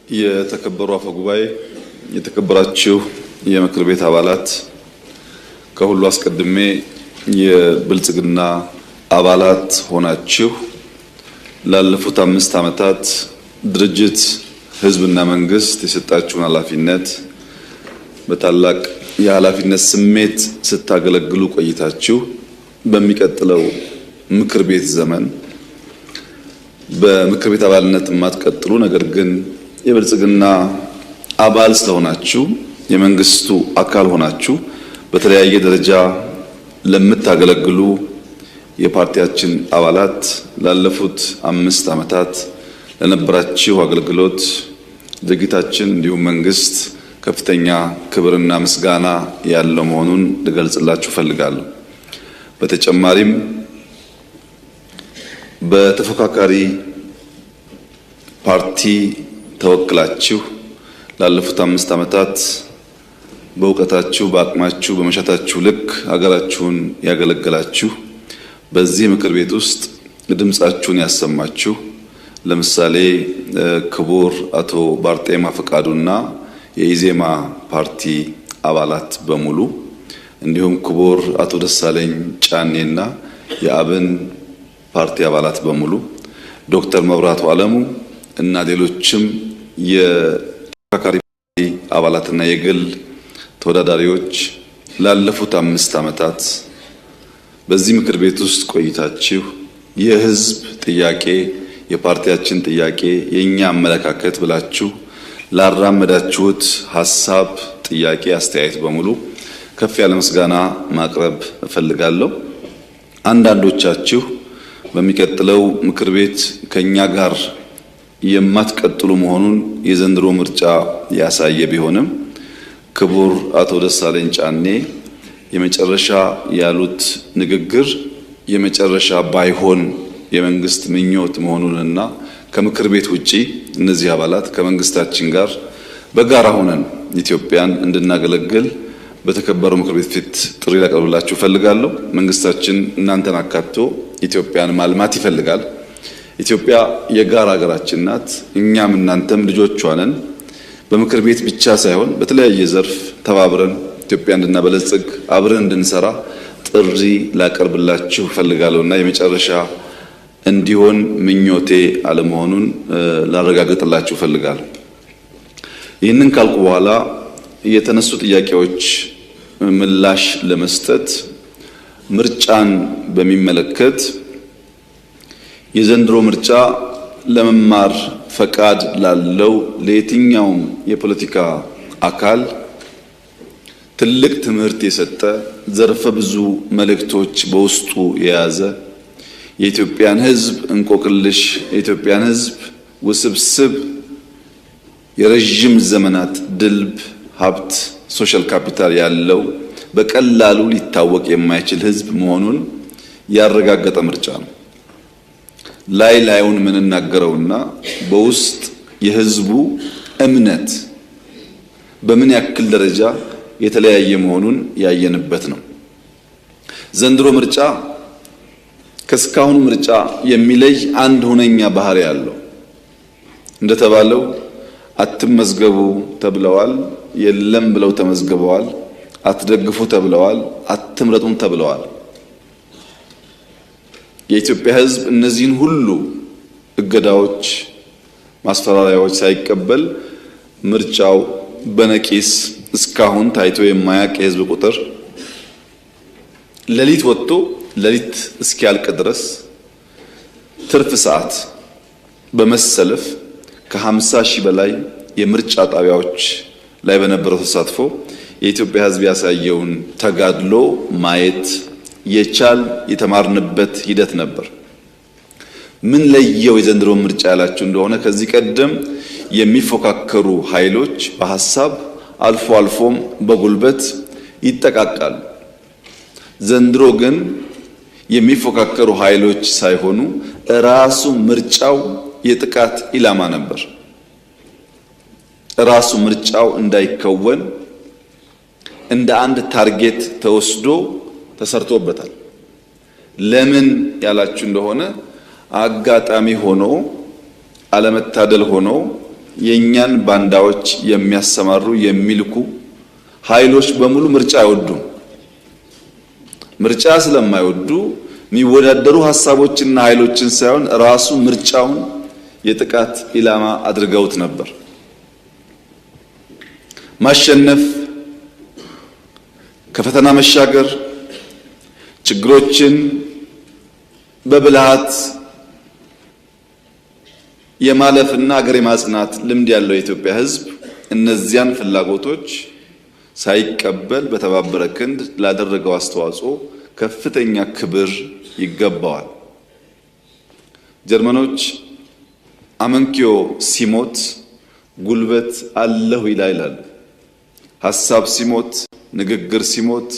የተከበሩ አፈ ጉባኤ፣ የተከበራችሁ የምክር ቤት አባላት፣ ከሁሉ አስቀድሜ የብልጽግና አባላት ሆናችሁ ላለፉት 5 ዓመታት ድርጅት ህዝብና መንግስት የሰጣችሁን ኃላፊነት በታላቅ የኃላፊነት ስሜት ስታገለግሉ ቆይታችሁ በሚቀጥለው ምክር ቤት ዘመን በምክር ቤት አባልነት የማትቀጥሉ ነገር ግን የብልጽግና አባል ስለሆናችሁ የመንግስቱ አካል ሆናችሁ በተለያየ ደረጃ ለምታገለግሉ የፓርቲያችን አባላት ላለፉት 5 ዓመታት ለነበራችሁ አገልግሎት ድርጅታችን እንዲሁም መንግስት ከፍተኛ ክብርና ምስጋና ያለው መሆኑን ልገልጽላችሁ ፈልጋለሁ። በተጨማሪም በተፎካካሪ ፓርቲ ተወክላችሁ ላለፉት 5 ዓመታት በእውቀታችሁ፣ በአቅማችሁ፣ በመሻታችሁ ልክ ሀገራችሁን ያገለገላችሁ በዚህ ምክር ቤት ውስጥ ድምጻችሁን ያሰማችሁ ለምሳሌ ክቡር አቶ ባርጤማ ፈቃዱና የኢዜማ ፓርቲ አባላት በሙሉ እንዲሁም ክቡር አቶ ደሳለኝ ጫኔና የአብን ፓርቲ አባላት በሙሉ ዶክተር መብራቱ አለሙ እና ሌሎችም የተፎካካሪ ፓርቲ አባላትና የግል ተወዳዳሪዎች ላለፉት 5 ዓመታት በዚህ ምክር ቤት ውስጥ ቆይታችሁ የህዝብ ጥያቄ፣ የፓርቲያችን ጥያቄ፣ የኛ አመለካከት ብላችሁ ላራመዳችሁት ሐሳብ፣ ጥያቄ፣ አስተያየት በሙሉ ከፍ ያለ ምስጋና ማቅረብ እፈልጋለሁ። አንዳንዶቻችሁ በሚቀጥለው ምክር ቤት ከኛ ጋር የማትቀጥሉ መሆኑን የዘንድሮ ምርጫ ያሳየ ቢሆንም ክቡር አቶ ደሳለኝ ጫኔ የመጨረሻ ያሉት ንግግር የመጨረሻ ባይሆን የመንግስት ምኞት መሆኑንና ከምክር ቤት ውጪ እነዚህ አባላት ከመንግስታችን ጋር በጋራ ሆነን ኢትዮጵያን እንድናገለግል በተከበረው ምክር ቤት ፊት ጥሪ ላቀርብላችሁ ፈልጋለሁ። መንግስታችን እናንተን አካቶ ኢትዮጵያን ማልማት ይፈልጋል። ኢትዮጵያ የጋራ ሀገራችን ናት። እኛም እናንተም ልጆቿ ነን። በምክር ቤት ብቻ ሳይሆን በተለያየ ዘርፍ ተባብረን ኢትዮጵያ እንድናበለጽግ አብረን እንድንሰራ ጥሪ ላቀርብላችሁ ፈልጋለሁና የመጨረሻ እንዲሆን ምኞቴ አለመሆኑን ላረጋግጥላችሁ ፈልጋለሁ። ይህንን ካልኩ በኋላ የተነሱ ጥያቄዎች ምላሽ ለመስጠት ምርጫን በሚመለከት የዘንድሮ ምርጫ ለመማር ፈቃድ ላለው ለየትኛውም የፖለቲካ አካል ትልቅ ትምህርት የሰጠ ዘርፈ ብዙ መልእክቶች በውስጡ የያዘ የኢትዮጵያን ሕዝብ እንቆቅልሽ፣ የኢትዮጵያን ሕዝብ ውስብስብ የረጅም ዘመናት ድልብ ሀብት ሶሻል ካፒታል ያለው በቀላሉ ሊታወቅ የማይችል ሕዝብ መሆኑን ያረጋገጠ ምርጫ ነው። ላይ ላዩን የምንናገረውና በውስጥ የሕዝቡ እምነት በምን ያክል ደረጃ የተለያየ መሆኑን ያየንበት ነው። ዘንድሮ ምርጫ ከስካሁኑ ምርጫ የሚለይ አንድ ሁነኛ ባህሪ ያለው እንደተባለው አትመዝገቡ ተብለዋል፣ የለም ብለው ተመዝግበዋል። አትደግፉ ተብለዋል፣ አትምረጡም ተብለዋል። የኢትዮጵያ ሕዝብ እነዚህን ሁሉ እገዳዎች፣ ማስፈራሪያዎች ሳይቀበል ምርጫው በነቂስ እስካሁን ታይቶ የማያውቅ የሕዝብ ቁጥር ሌሊት ወጥቶ ሌሊት እስኪያልቅ ድረስ ትርፍ ሰዓት በመሰለፍ ከ50 ሺህ በላይ የምርጫ ጣቢያዎች ላይ በነበረው ተሳትፎ የኢትዮጵያ ሕዝብ ያሳየውን ተጋድሎ ማየት የቻል የተማርንበት ሂደት ነበር። ምን ለየው የዘንድሮ ምርጫ ያላችሁ እንደሆነ ከዚህ ቀደም የሚፎካከሩ ኃይሎች በሐሳብ አልፎ አልፎም በጉልበት ይጠቃቃሉ። ዘንድሮ ግን የሚፎካከሩ ኃይሎች ሳይሆኑ ራሱ ምርጫው የጥቃት ኢላማ ነበር። ራሱ ምርጫው እንዳይከወን እንደ አንድ ታርጌት ተወስዶ ተሰርቶበታል። ለምን ያላችሁ እንደሆነ አጋጣሚ ሆኖ አለመታደል ሆኖ የኛን ባንዳዎች የሚያሰማሩ የሚልኩ ኃይሎች በሙሉ ምርጫ አይወዱም። ምርጫ ስለማይወዱ የሚወዳደሩ ሐሳቦችና ኃይሎችን ሳይሆን ራሱ ምርጫውን የጥቃት ኢላማ አድርገውት ነበር። ማሸነፍ፣ ከፈተና መሻገር፣ ችግሮችን በብልሃት የማለፍና ሀገር የማጽናት ልምድ ያለው የኢትዮጵያ ሕዝብ እነዚያን ፍላጎቶች ሳይቀበል በተባበረ ክንድ ላደረገው አስተዋጽኦ ከፍተኛ ክብር ይገባዋል። ጀርመኖች አመንኪዮ ሲሞት ጉልበት አለሁ ይላሉ። ሐሳብ ሲሞት፣ ንግግር ሲሞት፣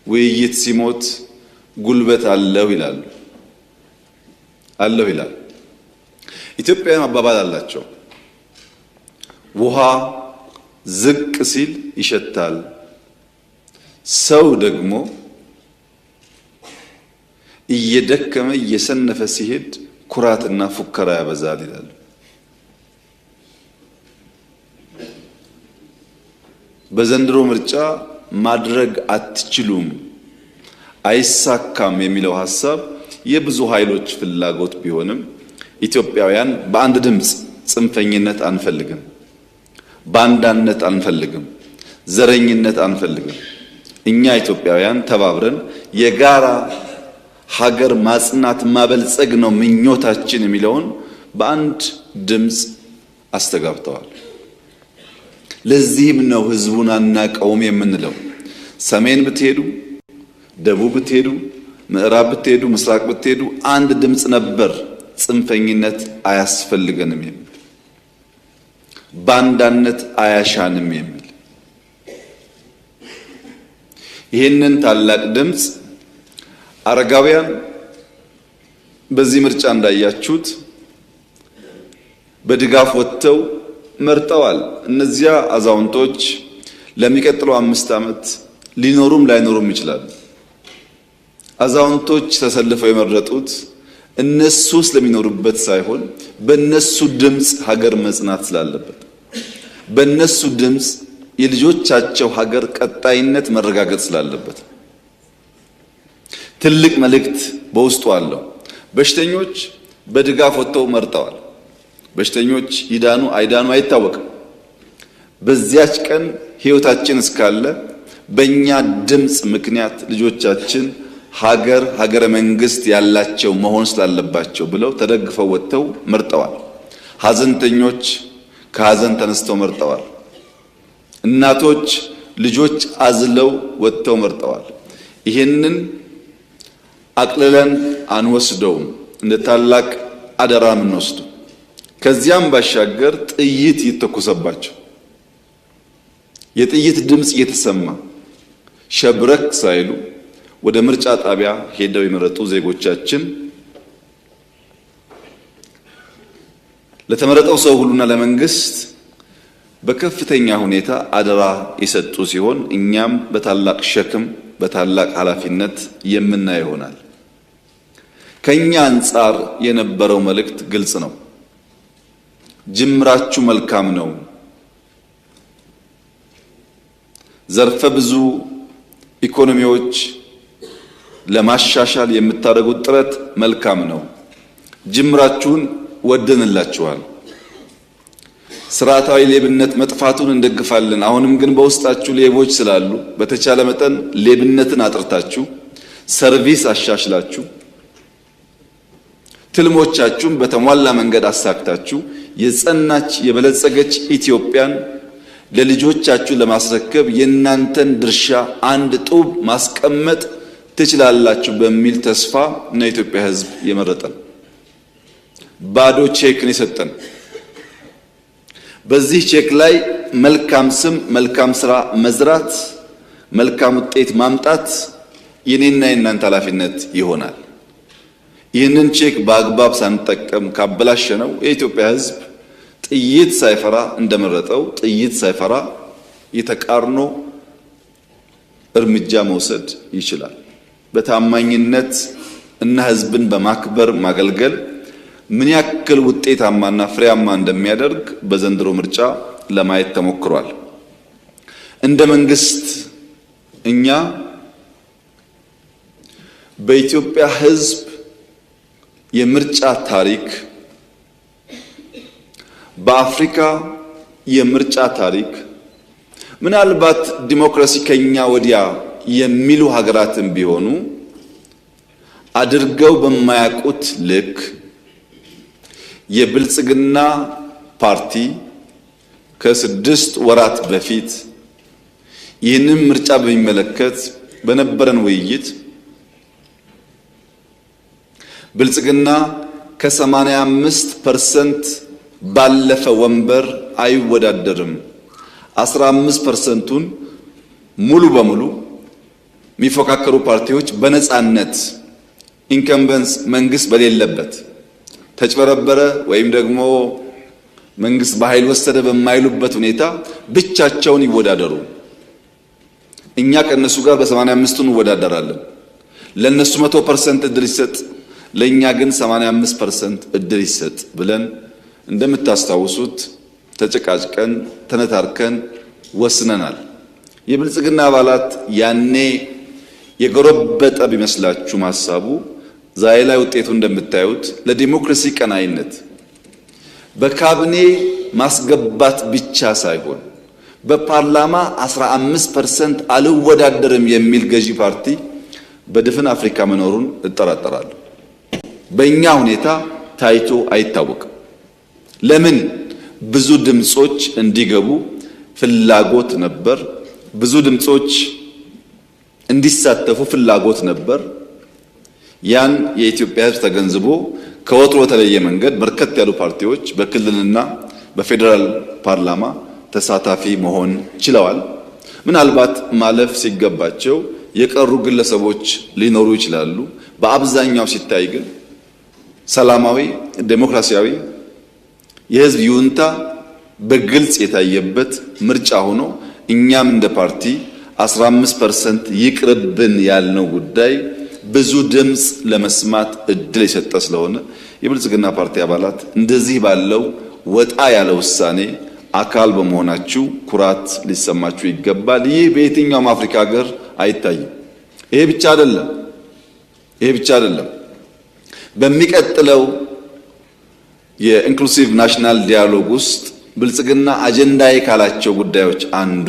ውይይት ሲሞት ጉልበት አለሁ ይላሉ። አለሁ ይላል። ኢትዮጵያውያን አባባል አላቸው። ውሃ ዝቅ ሲል ይሸታል፣ ሰው ደግሞ እየደከመ እየሰነፈ ሲሄድ ኩራትና ፉከራ ያበዛል ይላሉ። በዘንድሮ ምርጫ ማድረግ አትችሉም፣ አይሳካም የሚለው ሐሳብ የብዙ ኃይሎች ፍላጎት ቢሆንም ኢትዮጵያውያን በአንድ ድምፅ ጽንፈኝነት አንፈልግም፣ ባንዳነት አንፈልግም፣ ዘረኝነት አንፈልግም። እኛ ኢትዮጵያውያን ተባብረን የጋራ ሀገር ማጽናት ማበልጸግ ነው ምኞታችን የሚለውን በአንድ ድምፅ አስተጋብተዋል። ለዚህም ነው ህዝቡን አናቀውም የምንለው። ሰሜን ብትሄዱ፣ ደቡብ ብትሄዱ፣ ምዕራብ ብትሄዱ፣ ምስራቅ ብትሄዱ አንድ ድምፅ ነበር፣ ጽንፈኝነት አያስፈልገንም የሚል፣ ባንዳነት አያሻንም የሚል። ይህንን ታላቅ ድምፅ አረጋውያን በዚህ ምርጫ እንዳያችሁት በድጋፍ ወጥተው መርጠዋል። እነዚያ አዛውንቶች ለሚቀጥለው 5 ዓመት ሊኖሩም ላይኖሩም ይችላሉ። አዛውንቶች ተሰልፈው የመረጡት እነሱ ስለሚኖሩበት ሳይሆን በእነሱ ድምፅ ሀገር መጽናት ስላለበት፣ በእነሱ ድምፅ የልጆቻቸው ሀገር ቀጣይነት መረጋገጥ ስላለበት ትልቅ መልእክት በውስጡ አለው። በሽተኞች በድጋፍ ወጥተው መርጠዋል። በሽተኞች ይዳኑ አይዳኑ አይታወቅም። በዚያች ቀን ህይወታችን እስካለ በእኛ ድምፅ ምክንያት ልጆቻችን ሀገረ መንግስት ያላቸው መሆን ስላለባቸው ብለው ተደግፈው ወጥተው መርጠዋል። ሀዘንተኞች ከሀዘን ተነስተው መርጠዋል። እናቶች ልጆች አዝለው ወጥተው መርጠዋል። ይህንን አቅልለን አንወስደውም፣ እንደ ታላቅ አደራ የምንወስዱ። ከዚያም ባሻገር ጥይት ይተኮሰባቸው፣ የጥይት ድምፅ እየተሰማ ሸብረክ ሳይሉ ወደ ምርጫ ጣቢያ ሄደው የመረጡ ዜጎቻችን ለተመረጠው ሰው ሁሉና ለመንግስት በከፍተኛ ሁኔታ አደራ የሰጡ ሲሆን እኛም በታላቅ ሸክም በታላቅ ኃላፊነት የምናየው ይሆናል። ከኛ አንጻር የነበረው መልእክት ግልጽ ነው። ጅምራችሁ መልካም ነው። ዘርፈ ብዙ ኢኮኖሚዎች ለማሻሻል የምታደርጉት ጥረት መልካም ነው። ጅምራችሁን ወደንላችኋል። ስርዓታዊ ሌብነት መጥፋቱን እንደግፋለን። አሁንም ግን በውስጣችሁ ሌቦች ስላሉ በተቻለ መጠን ሌብነትን አጥርታችሁ ሰርቪስ አሻሽላችሁ ትልሞቻችሁን በተሟላ መንገድ አሳክታችሁ የጸናች የበለጸገች ኢትዮጵያን ለልጆቻችሁ ለማስረከብ የእናንተን ድርሻ አንድ ጡብ ማስቀመጥ ትችላላችሁ በሚል ተስፋ ነው የኢትዮጵያ ሕዝብ የመረጠን። ባዶ ቼክ ነው የሰጠን። በዚህ ቼክ ላይ መልካም ስም፣ መልካም ስራ መዝራት፣ መልካም ውጤት ማምጣት የኔና የእናንተ ኃላፊነት ይሆናል። ይህንን ቼክ በአግባብ ሳንጠቀም ካበላሸነው የኢትዮጵያ ሕዝብ ጥይት ሳይፈራ እንደመረጠው ጥይት ሳይፈራ የተቃርኖ እርምጃ መውሰድ ይችላል። በታማኝነት እና ሕዝብን በማክበር ማገልገል ምን ያክል ውጤታማና ፍሬያማ እንደሚያደርግ በዘንድሮ ምርጫ ለማየት ተሞክሯል። እንደ መንግስት እኛ በኢትዮጵያ ሕዝብ የምርጫ ታሪክ በአፍሪካ የምርጫ ታሪክ ምናልባት ዲሞክራሲ ከኛ ወዲያ የሚሉ ሀገራትን ቢሆኑ አድርገው በማያውቁት ልክ የብልጽግና ፓርቲ ከ6 ወራት በፊት ይህንን ምርጫ በሚመለከት በነበረን ውይይት ብልጽግና ከ85% ባለፈ ወንበር አይወዳደርም፣ 15%ን ሙሉ በሙሉ የሚፎካከሩ ፓርቲዎች በነፃነት ኢንከምበንስ መንግስት በሌለበት ተጭበረበረ ወይም ደግሞ መንግስት በኃይል ወሰደ በማይሉበት ሁኔታ ብቻቸውን ይወዳደሩ። እኛ ከነሱ ጋር በ85 እንወዳደራለን። ለነሱ 100% እድል ይሰጥ፣ ለኛ ግን 85% እድል ይሰጥ ብለን እንደምታስታውሱት ተጨቃጭቀን ተነታርከን ወስነናል። የብልጽግና አባላት ያኔ የጎረበጠ ቢመስላችሁ ሐሳቡ ዛሬ ላይ ውጤቱ እንደምታዩት ለዲሞክራሲ ቀናይነት በካቢኔ ማስገባት ብቻ ሳይሆን በፓርላማ 15% አልወዳደርም የሚል ገዢ ፓርቲ በድፍን አፍሪካ መኖሩን እጠራጠራለሁ። በእኛ ሁኔታ ታይቶ አይታወቅም። ለምን? ብዙ ድምጾች እንዲገቡ ፍላጎት ነበር። ብዙ ድምጾች እንዲሳተፉ ፍላጎት ነበር። ያን የኢትዮጵያ ሕዝብ ተገንዝቦ ከወትሮ በተለየ መንገድ በርከት ያሉ ፓርቲዎች በክልልና በፌዴራል ፓርላማ ተሳታፊ መሆን ችለዋል። ምናልባት ማለፍ ሲገባቸው የቀሩ ግለሰቦች ሊኖሩ ይችላሉ። በአብዛኛው ሲታይ ግን ሰላማዊ ዴሞክራሲያዊ የህዝብ ይሁንታ በግልጽ የታየበት ምርጫ ሆኖ እኛም እንደ ፓርቲ 15% ይቅርብን ያልነው ጉዳይ ብዙ ድምጽ ለመስማት እድል የሰጠ ስለሆነ የብልጽግና ፓርቲ አባላት እንደዚህ ባለው ወጣ ያለ ውሳኔ አካል በመሆናችሁ ኩራት ሊሰማችሁ ይገባል። ይህ በየትኛውም አፍሪካ ሀገር አይታይም። ይሄ ብቻ አይደለም። በሚቀጥለው የኢንክሉሲቭ ናሽናል ዲያሎግ ውስጥ ብልጽግና አጀንዳዬ ካላቸው ጉዳዮች አንዱ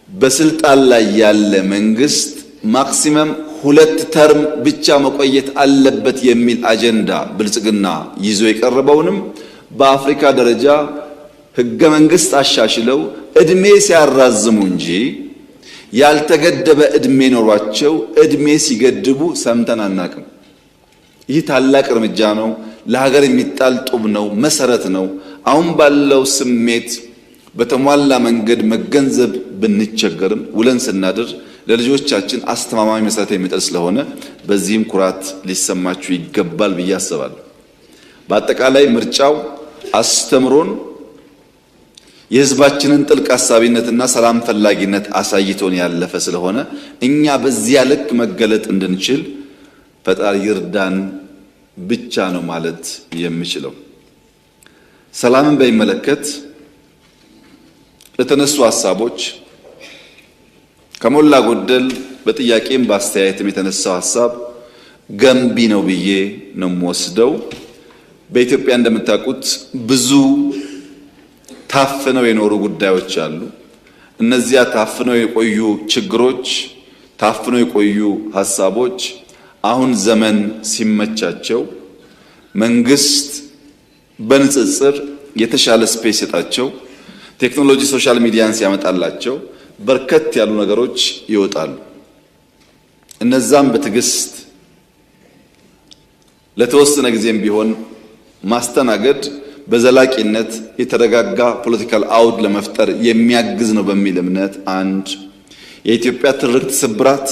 በስልጣን ላይ ያለ መንግስት ማክሲመም 2 ተርም ብቻ መቆየት አለበት የሚል አጀንዳ ብልጽግና ይዞ የቀረበውንም በአፍሪካ ደረጃ ህገ መንግስት አሻሽለው እድሜ ሲያራዝሙ እንጂ ያልተገደበ እድሜ ኖሯቸው እድሜ ሲገድቡ ሰምተን አናቅም። ይህ ታላቅ እርምጃ ነው። ለሀገር የሚጣል ጡብ ነው፣ መሰረት ነው። አሁን ባለው ስሜት በተሟላ መንገድ መገንዘብ ብንቸገርም ውለን ስናድር ለልጆቻችን አስተማማኝ መሰረት የሚጥል ስለሆነ በዚህም ኩራት ሊሰማችሁ ይገባል ብዬ አስባለሁ። በአጠቃላይ ምርጫው አስተምሮን የህዝባችንን ጥልቅ አሳቢነትና ሰላም ፈላጊነት አሳይቶን ያለፈ ስለሆነ እኛ በዚያ ልክ መገለጥ እንድንችል ፈጣሪ ይርዳን ብቻ ነው ማለት የምችለው። ሰላምን በሚመለከት ለተነሱ ሐሳቦች ከሞላ ጎደል በጥያቄም በአስተያየትም የተነሳው ሐሳብ ገንቢ ነው ብዬ ነው የምወስደው። በኢትዮጵያ እንደምታውቁት ብዙ ታፍነው የኖሩ ጉዳዮች አሉ። እነዚያ ታፍነው የቆዩ ችግሮች፣ ታፍነው የቆዩ ሐሳቦች አሁን ዘመን ሲመቻቸው መንግስት በንጽጽር የተሻለ ስፔስ የጣቸው ቴክኖሎጂ ሶሻል ሚዲያን ሲያመጣላቸው በርከት ያሉ ነገሮች ይወጣሉ። እነዛም በትዕግስት ለተወሰነ ጊዜም ቢሆን ማስተናገድ በዘላቂነት የተረጋጋ ፖለቲካል አውድ ለመፍጠር የሚያግዝ ነው በሚል እምነት አንድ የኢትዮጵያ ትርክት ስብራት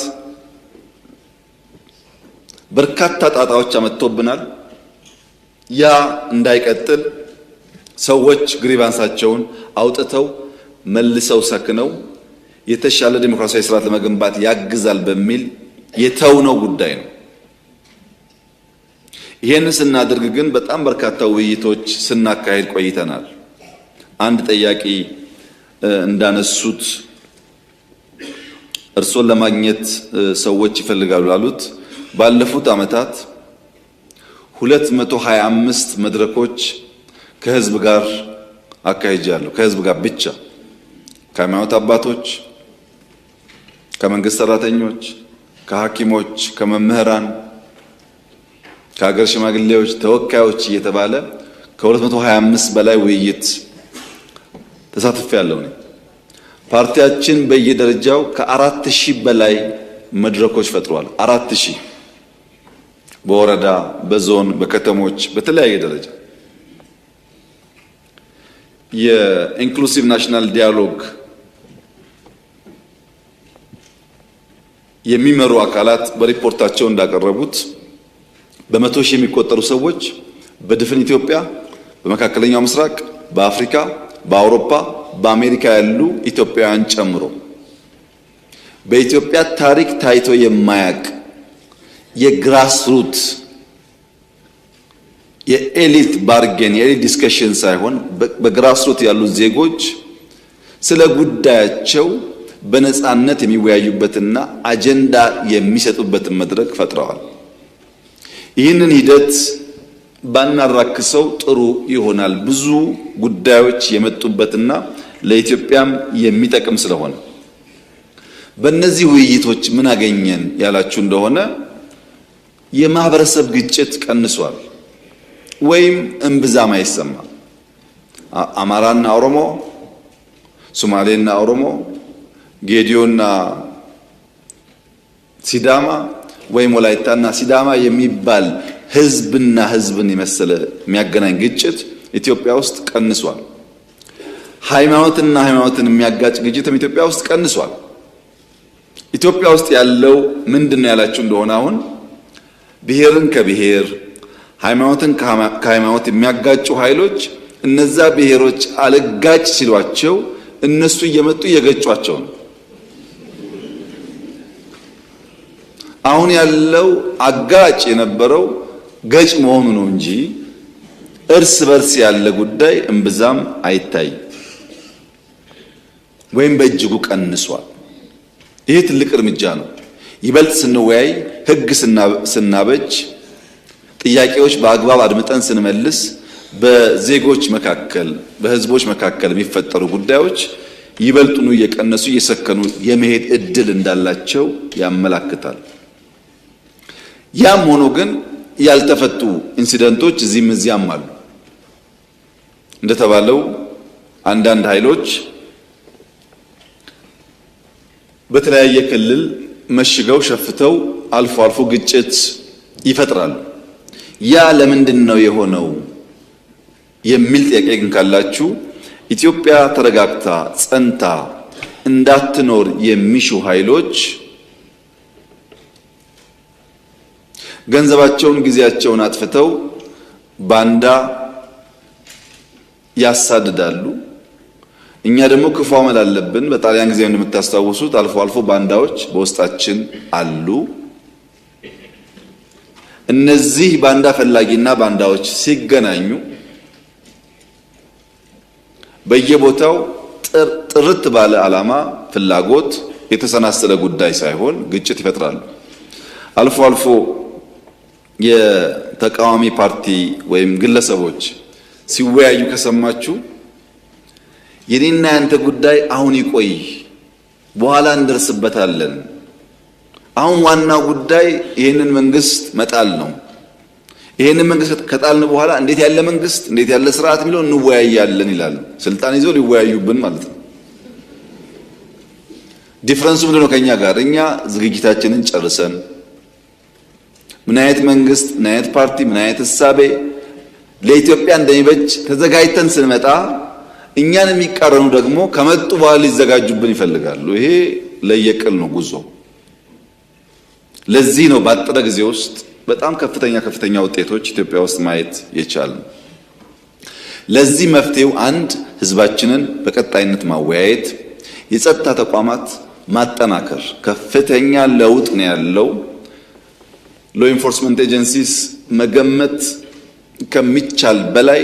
በርካታ ጣጣዎች አመጥቶብናል። ያ እንዳይቀጥል ሰዎች ግሪቫንሳቸውን አውጥተው መልሰው ሰክነው የተሻለ ዲሞክራሲያዊ ስርዓት ለመገንባት ያግዛል በሚል የተውነው ጉዳይ ነው። ይሄን ስናደርግ ግን በጣም በርካታ ውይይቶች ስናካሄድ ቆይተናል። አንድ ጠያቂ እንዳነሱት እርሶን ለማግኘት ሰዎች ይፈልጋሉ ላሉት ባለፉት ዓመታት 225 መድረኮች ከህዝብ ጋር አካሂጃለሁ። ከህዝብ ጋር ብቻ ከሃይማኖት አባቶች፣ ከመንግስት ሰራተኞች፣ ከሐኪሞች፣ ከመምህራን፣ ከሀገር ሽማግሌዎች፣ ተወካዮች እየተባለ ከ225 በላይ ውይይት ተሳትፌያለሁ። ፓርቲያችን በየደረጃው ከ4000 በላይ መድረኮች ፈጥሯል። 4000 በወረዳ፣ በዞን፣ በከተሞች በተለያየ ደረጃ የኢንክሉሲቭ ናሽናል ዲያሎግ የሚመሩ አካላት በሪፖርታቸው እንዳቀረቡት በመቶ ሺህ የሚቆጠሩ ሰዎች በድፍን ኢትዮጵያ፣ በመካከለኛው ምስራቅ፣ በአፍሪካ፣ በአውሮፓ፣ በአሜሪካ ያሉ ኢትዮጵያውያን ጨምሮ በኢትዮጵያ ታሪክ ታይቶ የማያቅ የግራስሩት የኤሊት ባርጌን የኤሊት ዲስከሽን ሳይሆን በግራስሩት ያሉ ዜጎች ስለ ጉዳያቸው በነፃነት የሚወያዩበትና አጀንዳ የሚሰጡበትን መድረክ ፈጥረዋል። ይህንን ሂደት ባናራክሰው ጥሩ ይሆናል። ብዙ ጉዳዮች የመጡበትና ለኢትዮጵያም የሚጠቅም ስለሆነ በእነዚህ ውይይቶች ምን አገኘን ያላችሁ እንደሆነ የማህበረሰብ ግጭት ቀንሷል ወይም እምብዛም አይሰማም። አማራና ኦሮሞ፣ ሶማሌና ኦሮሞ፣ ጌዲዮና ሲዳማ ወይም ወላይታና ሲዳማ የሚባል ህዝብና ህዝብን የመሰለ የሚያገናኝ ግጭት ኢትዮጵያ ውስጥ ቀንሷል። ሃይማኖትና ሃይማኖትን የሚያጋጭ ግጭትም ኢትዮጵያ ውስጥ ቀንሷል። ኢትዮጵያ ውስጥ ያለው ምንድነው ያላችሁ እንደሆነ አሁን ብሔርን ከብሔር ሃይማኖትን ከሃይማኖት የሚያጋጩ ኃይሎች እነዛ ብሔሮች አልጋጭ ሲሏቸው እነሱ እየመጡ እየገጯቸው ነው። አሁን ያለው አጋጭ የነበረው ገጭ መሆኑ ነው እንጂ እርስ በርስ ያለ ጉዳይ እምብዛም አይታይም ወይም በእጅጉ ቀንሷል። ይህ ትልቅ እርምጃ ነው። ይበልጥ ስንወያይ፣ ህግ ስናበጅ፣ ጥያቄዎች በአግባብ አድምጠን ስንመልስ በዜጎች መካከል በህዝቦች መካከል የሚፈጠሩ ጉዳዮች ይበልጡኑ እየቀነሱ እየሰከኑ የመሄድ እድል እንዳላቸው ያመላክታል። ያም ሆኖ ግን ያልተፈቱ ኢንሲደንቶች እዚህም እዚያም አሉ። እንደተባለው አንዳንድ ኃይሎች በተለያየ ክልል መሽገው ሸፍተው አልፎ አልፎ ግጭት ይፈጥራሉ። ያ ለምንድን ነው የሆነው የሚል ጥያቄ ግን ካላችሁ ኢትዮጵያ ተረጋግታ ጸንታ እንዳትኖር የሚሹ ኃይሎች ገንዘባቸውን ጊዜያቸውን አጥፍተው ባንዳ ያሳድዳሉ። እኛ ደግሞ ክፉ አመል አለብን። በጣሊያን ጊዜ እንደምታስታውሱት አልፎ አልፎ ባንዳዎች በውስጣችን አሉ። እነዚህ ባንዳ ፈላጊና ባንዳዎች ሲገናኙ በየቦታው ጥርት ባለ ዓላማ፣ ፍላጎት የተሰናሰለ ጉዳይ ሳይሆን ግጭት ይፈጥራሉ። አልፎ አልፎ የተቃዋሚ ፓርቲ ወይም ግለሰቦች ሲወያዩ ከሰማችሁ የኔና ያንተ ጉዳይ አሁን ይቆይ፣ በኋላ እንደርስበታለን፣ አሁን ዋናው ጉዳይ ይሄንን መንግስት መጣል ነው፣ ይሄንን መንግስት ከጣልን በኋላ እንዴት ያለ መንግስት እንዴት ያለ ስርዓት የሚለው እንወያያለን ይላሉ። ስልጣን ይዘው ሊወያዩብን ማለት ነው። ዲፍረንሱ ምንድነው? ከኛ ጋር እኛ ዝግጅታችንን ጨርሰን ምን አይነት መንግስት ምን አይነት ፓርቲ ምን አይነት እሳቤ ለኢትዮጵያ እንደሚበጅ ተዘጋጅተን ስንመጣ እኛን የሚቃረኑ ደግሞ ከመጡ በኋላ ሊዘጋጁብን ይፈልጋሉ። ይሄ ለየቅል ነው ጉዞ። ለዚህ ነው ባጠረ ጊዜ ውስጥ በጣም ከፍተኛ ውጤቶች ኢትዮጵያ ውስጥ ማየት የቻልነው። ለዚህ መፍትሄው አንድ ህዝባችንን በቀጣይነት ማወያየት፣ የጸጥታ ተቋማት ማጠናከር። ከፍተኛ ለውጥ ነው ያለው። ሎ ኢንፎርስመንት ኤጀንሲስ መገመት ከሚቻል በላይ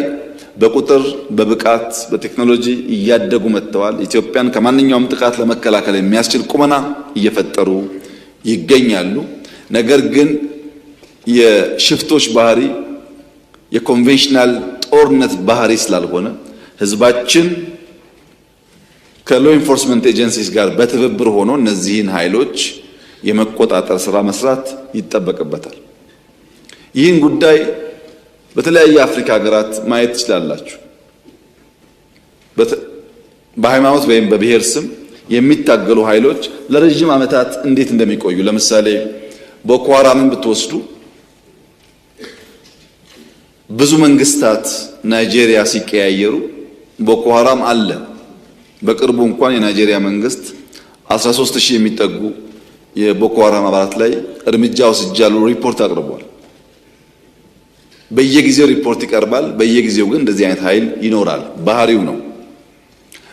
በቁጥር በብቃት በቴክኖሎጂ እያደጉ መጥተዋል። ኢትዮጵያን ከማንኛውም ጥቃት ለመከላከል የሚያስችል ቁመና እየፈጠሩ ይገኛሉ። ነገር ግን የሽፍቶች ባህሪ የኮንቬንሽናል ጦርነት ባህሪ ስላልሆነ ህዝባችን ከሎ ኢንፎርስመንት ኤጀንሲስ ጋር በትብብር ሆኖ እነዚህን ኃይሎች የመቆጣጠር ስራ መስራት ይጠበቅበታል። ይህን ጉዳይ በተለያየ አፍሪካ ሀገራት ማየት ትችላላችሁ። በሃይማኖት ወይም በብሔር ስም የሚታገሉ ኃይሎች ለረጅም ዓመታት እንዴት እንደሚቆዩ ለምሳሌ ቦኮ ሃራምን ብትወስዱ ብዙ መንግስታት ናይጄሪያ ሲቀያየሩ ቦኮ ሃራም አለ። በቅርቡ እንኳን የናይጄሪያ መንግስት 13000 የሚጠጉ የቦኮ ሃራም አባላት ላይ እርምጃ ወስጃለሁ ሪፖርት አቅርቧል። በየጊዜው ሪፖርት ይቀርባል። በየጊዜው ግን እንደዚህ አይነት ኃይል ይኖራል። ባህሪው ነው።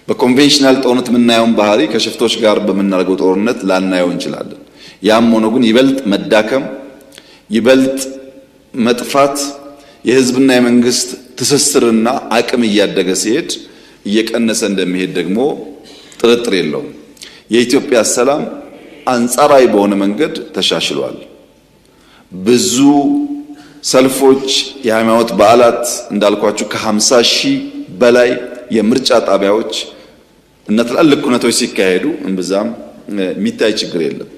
በኮንቬንሽናል ጦርነት የምናየውን ባህሪ ከሽፍቶች ጋር በምናደርገው ጦርነት ላናየው እንችላለን። ያም ሆኖ ግን ይበልጥ መዳከም፣ ይበልጥ መጥፋት፣ የህዝብና የመንግስት ትስስርና አቅም እያደገ ሲሄድ እየቀነሰ እንደሚሄድ ደግሞ ጥርጥር የለውም። የኢትዮጵያ ሰላም አንጻራዊ በሆነ መንገድ ተሻሽሏል። ብዙ ሰልፎች፣ የሃይማኖት በዓላት እንዳልኳችሁ ከ50,000 በላይ የምርጫ ጣቢያዎች እና ትላልቅ ኩነቶች ሲካሄዱ እምብዛም የሚታይ ችግር የለም።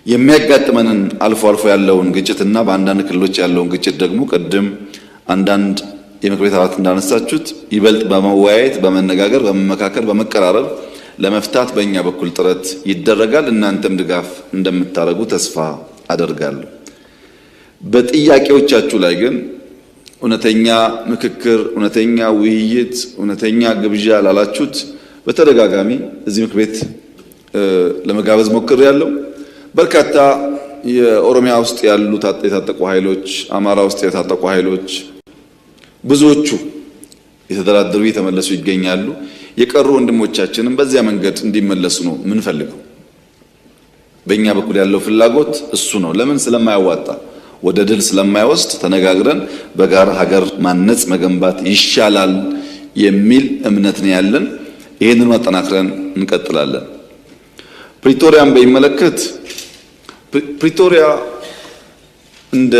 የሚያጋጥመንን አልፎ አልፎ ያለውን ግጭትና በአንዳንድ ክልሎች ያለውን ግጭት ደግሞ ቅድም አንዳንድ የምክር ቤት አባላት እንዳነሳችሁት ይበልጥ በመወያየት በመነጋገር በመመካከል በመቀራረብ ለመፍታት በእኛ በኩል ጥረት ይደረጋል። እናንተም ድጋፍ እንደምታደርጉ ተስፋ አደርጋለሁ። በጥያቄዎቻችሁ ላይ ግን እውነተኛ ምክክር፣ እውነተኛ ውይይት፣ እውነተኛ ግብዣ ላላችሁት በተደጋጋሚ እዚህ ምክር ቤት ለመጋበዝ ሞክሬያለሁ። በርካታ የኦሮሚያ ውስጥ ያሉ የታጠቁ ኃይሎች፣ አማራ ውስጥ የታጠቁ ኃይሎች ብዙዎቹ የተደራደሩ እየተመለሱ ይገኛሉ። የቀሩ ወንድሞቻችንም በዚያ መንገድ እንዲመለሱ ነው የምንፈልገው። በእኛ በኩል ያለው ፍላጎት እሱ ነው። ለምን? ስለማያዋጣ ወደ ድል ስለማይወስድ ተነጋግረን በጋራ ሀገር ማነጽ መገንባት ይሻላል የሚል እምነት ነው ያለን። ይህንን ማጠናክረን እንቀጥላለን። ፕሪቶሪያን በሚመለከት ፕሪቶሪያ እንደ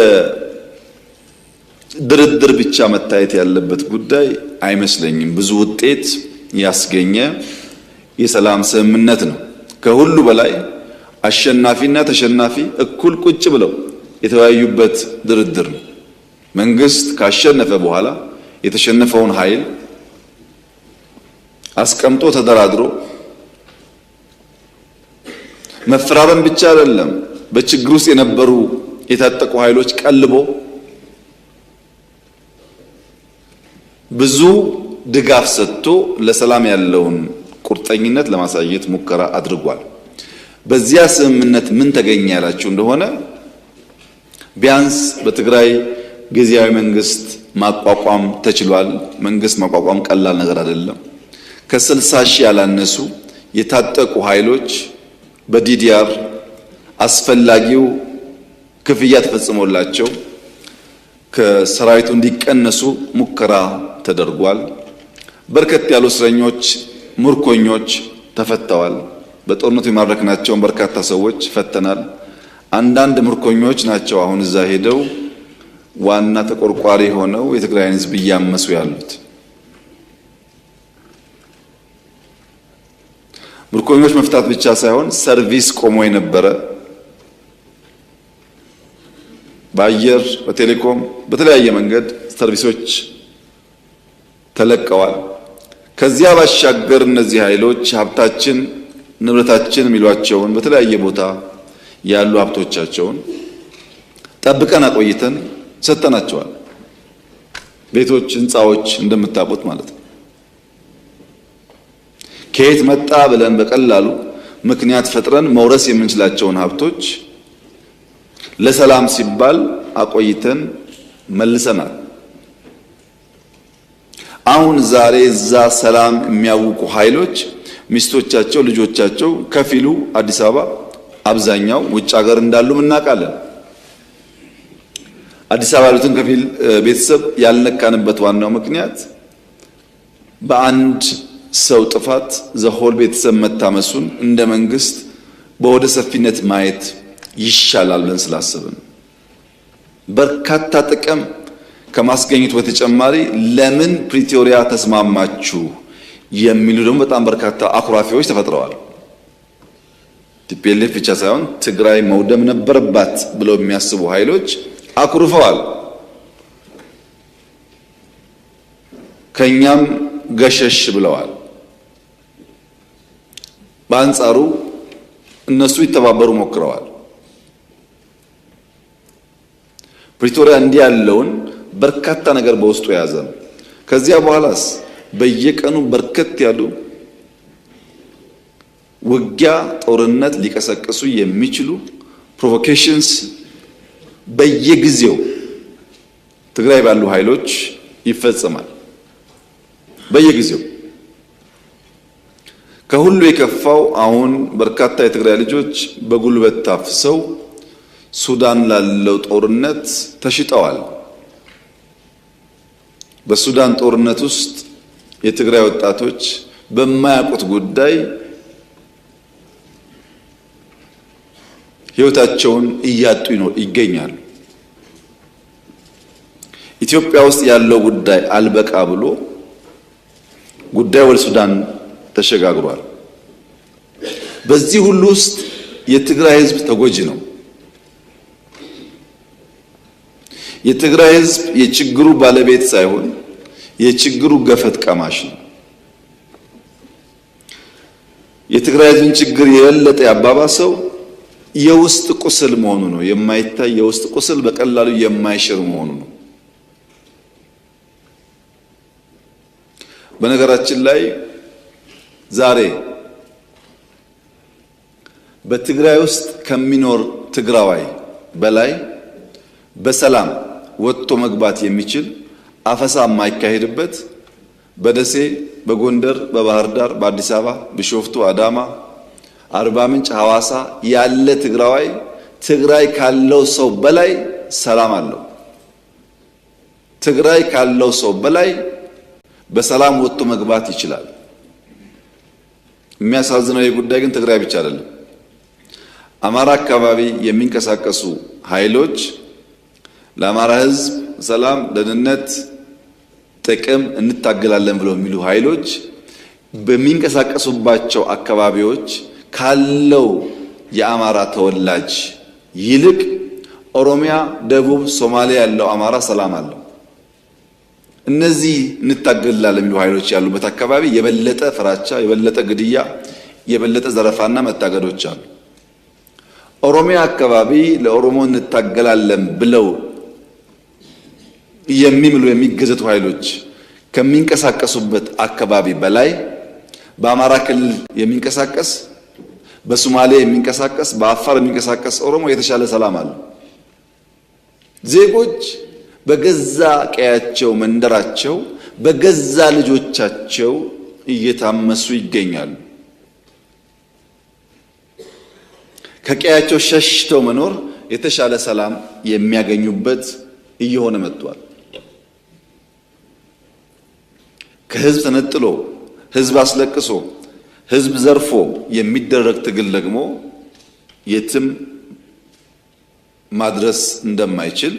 ድርድር ብቻ መታየት ያለበት ጉዳይ አይመስለኝም። ብዙ ውጤት ያስገኘ የሰላም ስምምነት ነው። ከሁሉ በላይ አሸናፊና ተሸናፊ እኩል ቁጭ ብለው የተወያዩበት ድርድር ነው። መንግስት ካሸነፈ በኋላ የተሸነፈውን ኃይል አስቀምጦ ተደራድሮ መፈራረም ብቻ አይደለም፣ በችግር ውስጥ የነበሩ የታጠቁ ኃይሎች ቀልቦ ብዙ ድጋፍ ሰጥቶ ለሰላም ያለውን ቁርጠኝነት ለማሳየት ሙከራ አድርጓል። በዚያ ስምምነት ምን ተገኘ ያላችሁ እንደሆነ ቢያንስ በትግራይ ጊዜያዊ መንግስት ማቋቋም ተችሏል። መንግስት ማቋቋም ቀላል ነገር አይደለም። ከ60,000 ያላነሱ የታጠቁ ኃይሎች በዲዲአር አስፈላጊው ክፍያ ተፈጽሞላቸው ከሰራዊቱ እንዲቀነሱ ሙከራ ተደርጓል። በርከት ያሉ እስረኞች፣ ምርኮኞች ተፈተዋል። በጦርነቱ የማረክናቸውን በርካታ ሰዎች ፈተናል። አንዳንድ ምርኮኞች ናቸው አሁን እዛ ሄደው ዋና ተቆርቋሪ ሆነው የትግራይን ሕዝብ እያመሱ ያሉት። ምርኮኞች መፍታት ብቻ ሳይሆን ሰርቪስ ቆሞ የነበረ በአየር በቴሌኮም በተለያየ መንገድ ሰርቪሶች ተለቀዋል። ከዚያ ባሻገር እነዚህ ኃይሎች ሀብታችን ንብረታችን የሚሏቸውን በተለያየ ቦታ ያሉ ሀብቶቻቸውን ጠብቀን አቆይተን ሰጥተናቸዋል። ቤቶች፣ ህንፃዎች እንደምታውቁት ማለት ነው። ከየት መጣ ብለን በቀላሉ ምክንያት ፈጥረን መውረስ የምንችላቸውን ሀብቶች ለሰላም ሲባል አቆይተን መልሰናል። አሁን ዛሬ እዛ ሰላም የሚያውቁ ኃይሎች ሚስቶቻቸው፣ ልጆቻቸው ከፊሉ አዲስ አበባ አብዛኛው ውጭ ሀገር እንዳሉም እናውቃለን። አዲስ አበባ ያሉትን ከፊል ቤተሰብ ያልነካንበት ዋናው ምክንያት በአንድ ሰው ጥፋት ዘሆል ቤተሰብ መታመሱን እንደ መንግስት በወደ ሰፊነት ማየት ይሻላል ብለን ስላሰብን በርካታ ጥቅም ከማስገኘቱ በተጨማሪ ለምን ፕሪቶሪያ ተስማማችሁ የሚሉ ደግሞ በጣም በርካታ አኩራፊዎች ተፈጥረዋል። ቲፒኤልኤፍ ብቻ ሳይሆን ትግራይ መውደም ነበረባት ብለው የሚያስቡ ኃይሎች አኩርፈዋል። ከኛም ገሸሽ ብለዋል። በአንጻሩ እነሱ ይተባበሩ ሞክረዋል። ፕሪቶሪያ እንዲህ ያለውን በርካታ ነገር በውስጡ የያዘ ነው። ከዚያ በኋላስ በየቀኑ በርከት ያሉ ውጊያ፣ ጦርነት ሊቀሰቅሱ የሚችሉ ፕሮቮኬሽንስ በየጊዜው ትግራይ ባሉ ኃይሎች ይፈጸማል። በየጊዜው ከሁሉ የከፋው አሁን በርካታ የትግራይ ልጆች በጉልበት ታፍሰው ሱዳን ላለው ጦርነት ተሽጠዋል። በሱዳን ጦርነት ውስጥ የትግራይ ወጣቶች በማያውቁት ጉዳይ ሕይወታቸውን እያጡ ይገኛሉ። ኢትዮጵያ ውስጥ ያለው ጉዳይ አልበቃ ብሎ ጉዳይ ወደ ሱዳን ተሸጋግሯል። በዚህ ሁሉ ውስጥ የትግራይ ሕዝብ ተጎጂ ነው። የትግራይ ሕዝብ የችግሩ ባለቤት ሳይሆን የችግሩ ገፈት ቀማሽ ነው። የትግራይ ሕዝብን ችግር የበለጠ ያባባሰው የውስጥ ቁስል መሆኑ ነው። የማይታይ የውስጥ ቁስል በቀላሉ የማይሽር መሆኑ ነው። በነገራችን ላይ ዛሬ በትግራይ ውስጥ ከሚኖር ትግራዋይ በላይ በሰላም ወጥቶ መግባት የሚችል አፈሳ የማይካሄድበት በደሴ፣ በጎንደር፣ በባህር ዳር፣ በአዲስ አበባ፣ ቢሾፍቱ፣ አዳማ፣ አርባ ምንጭ፣ ሐዋሳ ያለ ትግራዋይ ትግራይ ካለው ሰው በላይ ሰላም አለው። ትግራይ ካለው ሰው በላይ በሰላም ወጥቶ መግባት ይችላል። የሚያሳዝነው የጉዳይ ግን ትግራይ ብቻ አይደለም። አማራ አካባቢ የሚንቀሳቀሱ ኃይሎች ለአማራ ሕዝብ ሰላም፣ ደህንነት፣ ጥቅም እንታገላለን ብለው የሚሉ ኃይሎች በሚንቀሳቀሱባቸው አካባቢዎች ካለው የአማራ ተወላጅ ይልቅ ኦሮሚያ፣ ደቡብ፣ ሶማሊያ ያለው አማራ ሰላም አለው። እነዚህ እንታገላለን የሚሉ ኃይሎች ያሉበት አካባቢ የበለጠ ፍራቻ፣ የበለጠ ግድያ፣ የበለጠ ዘረፋና መታገዶች አሉ። ኦሮሚያ አካባቢ ለኦሮሞ እንታገላለን ብለው የሚምሉ የሚገዘቱ ኃይሎች ከሚንቀሳቀሱበት አካባቢ በላይ በአማራ ክልል የሚንቀሳቀስ፣ በሶማሌ የሚንቀሳቀስ፣ በአፋር የሚንቀሳቀስ ኦሮሞ የተሻለ ሰላም አለ። ዜጎች በገዛ ቀያቸው፣ መንደራቸው፣ በገዛ ልጆቻቸው እየታመሱ ይገኛሉ። ከቀያቸው ሸሽተው መኖር የተሻለ ሰላም የሚያገኙበት እየሆነ መጥቷል። ከህዝብ ተነጥሎ ህዝብ አስለቅሶ ህዝብ ዘርፎ የሚደረግ ትግል ደግሞ የትም ማድረስ እንደማይችል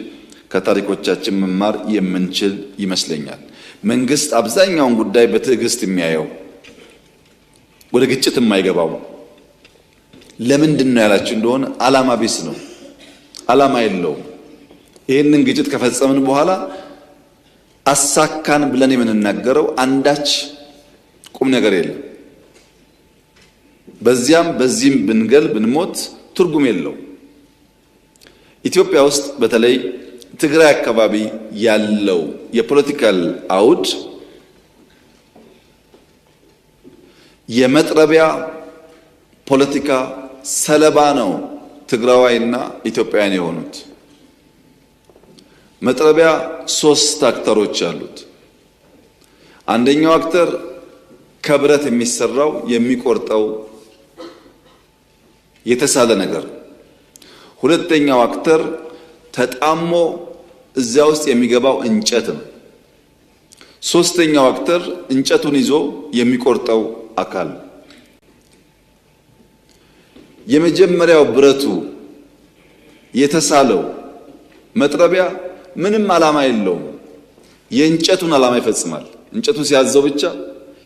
ከታሪኮቻችን መማር የምንችል ይመስለኛል። መንግስት አብዛኛውን ጉዳይ በትዕግስት የሚያየው ወደ ግጭት የማይገባው ለምንድን ነው ያላችሁ እንደሆነ ዓላማ ቢስ ነው። ዓላማ የለውም። ይህንን ግጭት ከፈጸምን በኋላ አሳካን ብለን የምንናገረው አንዳች ቁም ነገር የለም። በዚያም በዚህም ብንገል ብንሞት ትርጉም የለው። ኢትዮጵያ ውስጥ በተለይ ትግራይ አካባቢ ያለው የፖለቲካል አውድ የመጥረቢያ ፖለቲካ ሰለባ ነው። ትግራዋይና ኢትዮጵያውያን የሆኑት መጥረቢያ ሶስት አክተሮች አሉት። አንደኛው አክተር ከብረት የሚሰራው የሚቆርጠው የተሳለ ነገር። ሁለተኛው አክተር ተጣሞ እዚያ ውስጥ የሚገባው እንጨት ነው። ሶስተኛው አክተር እንጨቱን ይዞ የሚቆርጠው አካል። የመጀመሪያው ብረቱ የተሳለው መጥረቢያ ምንም ዓላማ የለውም። የእንጨቱን ዓላማ ይፈጽማል። እንጨቱ ሲያዘው ብቻ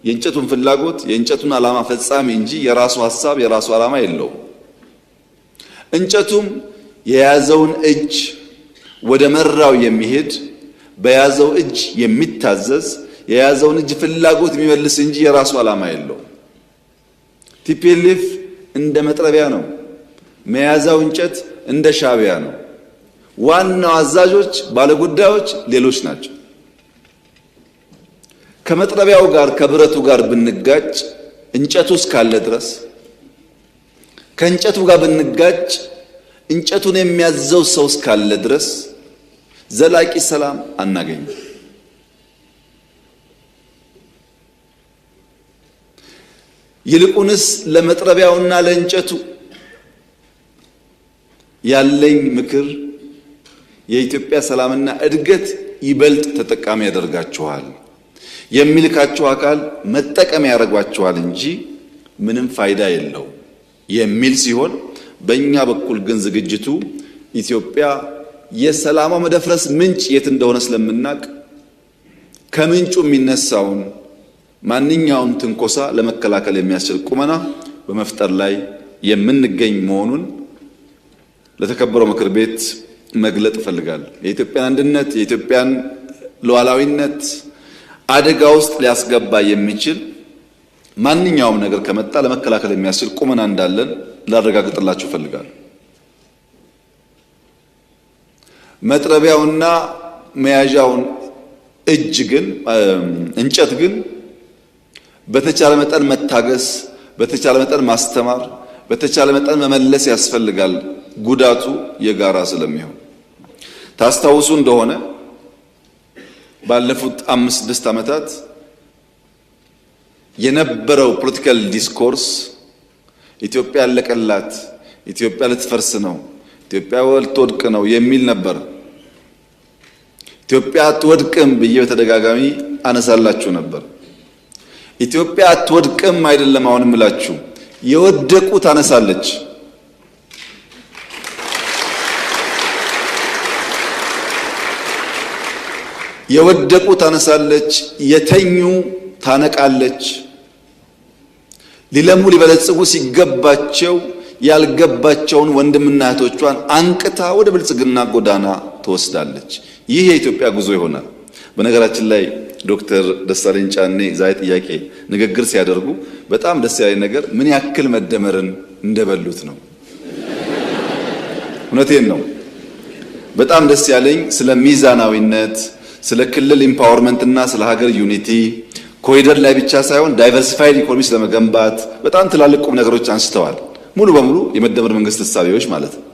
የእንጨቱን ፍላጎት የእንጨቱን ዓላማ ፈጻሚ እንጂ የራሱ ሐሳብ የራሱ ዓላማ የለውም። እንጨቱም የያዘውን እጅ ወደ መራው የሚሄድ በያዘው እጅ የሚታዘዝ የያዘውን እጅ ፍላጎት የሚመልስ እንጂ የራሱ ዓላማ የለውም። ቲፒኤልኤፍ እንደ መጥረቢያ ነው። መያዛው እንጨት እንደ ሻዕቢያ ነው። ዋናው አዛዦች ባለጉዳዮች ሌሎች ናቸው። ከመጥረቢያው ጋር ከብረቱ ጋር ብንጋጭ እንጨቱ እስካለ ድረስ ከእንጨቱ ጋር ብንጋጭ እንጨቱን የሚያዘው ሰው እስካለ ድረስ ዘላቂ ሰላም አናገኝም። ይልቁንስ ለመጥረቢያውና ለእንጨቱ ያለኝ ምክር የኢትዮጵያ ሰላምና እድገት ይበልጥ ተጠቃሚ ያደርጋችኋል፣ የሚልካችሁ አካል መጠቀም ያደርጓችኋል እንጂ ምንም ፋይዳ የለው የሚል ሲሆን፣ በእኛ በኩል ግን ዝግጅቱ ኢትዮጵያ የሰላሟ መደፍረስ ምንጭ የት እንደሆነ ስለምናቅ ከምንጩ የሚነሳውን ማንኛውም ትንኮሳ ለመከላከል የሚያስችል ቁመና በመፍጠር ላይ የምንገኝ መሆኑን ለተከበረው ምክር ቤት መግለጥ እፈልጋለሁ። የኢትዮጵያን አንድነት የኢትዮጵያን ሉዓላዊነት አደጋ ውስጥ ሊያስገባ የሚችል ማንኛውም ነገር ከመጣ ለመከላከል የሚያስችል ቁመና እንዳለን ላረጋግጥላችሁ እፈልጋለሁ። መጥረቢያውና መያዣውን እጅ ግን እንጨት ግን በተቻለ መጠን መታገስ፣ በተቻለ መጠን ማስተማር፣ በተቻለ መጠን መመለስ ያስፈልጋል። ጉዳቱ የጋራ ስለሚሆን ታስታውሱ እንደሆነ ባለፉት 5-6 ዓመታት የነበረው ፖለቲካል ዲስኮርስ ኢትዮጵያ ያለቀላት፣ ኢትዮጵያ ልትፈርስ ነው፣ ኢትዮጵያ ልትወድቅ ነው የሚል ነበር። ኢትዮጵያ አትወድቅም ብዬ በተደጋጋሚ አነሳላችሁ ነበር። ኢትዮጵያ አትወድቅም አይደለም አሁን እምላችሁ፣ የወደቁ ታነሳለች። የወደቁ ታነሳለች፣ የተኙ ታነቃለች። ሊለሙ ሊበለጽጉ ሲገባቸው ያልገባቸውን ወንድምና እህቶቿን አንቅታ ወደ ብልጽግና ጎዳና ትወስዳለች። ይህ የኢትዮጵያ ጉዞ ይሆናል። በነገራችን ላይ ዶክተር ደሳለኝ ጫኔ ዛሬ ጥያቄ ንግግር ሲያደርጉ በጣም ደስ ያለኝ ነገር ምን ያክል መደመርን እንደበሉት ነው። እውነቴን ነው። በጣም ደስ ያለኝ ስለ ሚዛናዊነት፣ ስለ ክልል ኢምፓወርመንት እና ስለ ሀገር ዩኒቲ ኮሪደር ላይ ብቻ ሳይሆን ዳይቨርሲፋይድ ኢኮኖሚ ለመገንባት በጣም ትላልቅ ቁም ነገሮች አንስተዋል። ሙሉ በሙሉ የመደመር መንግስት እሳቤዎች ማለት ነው።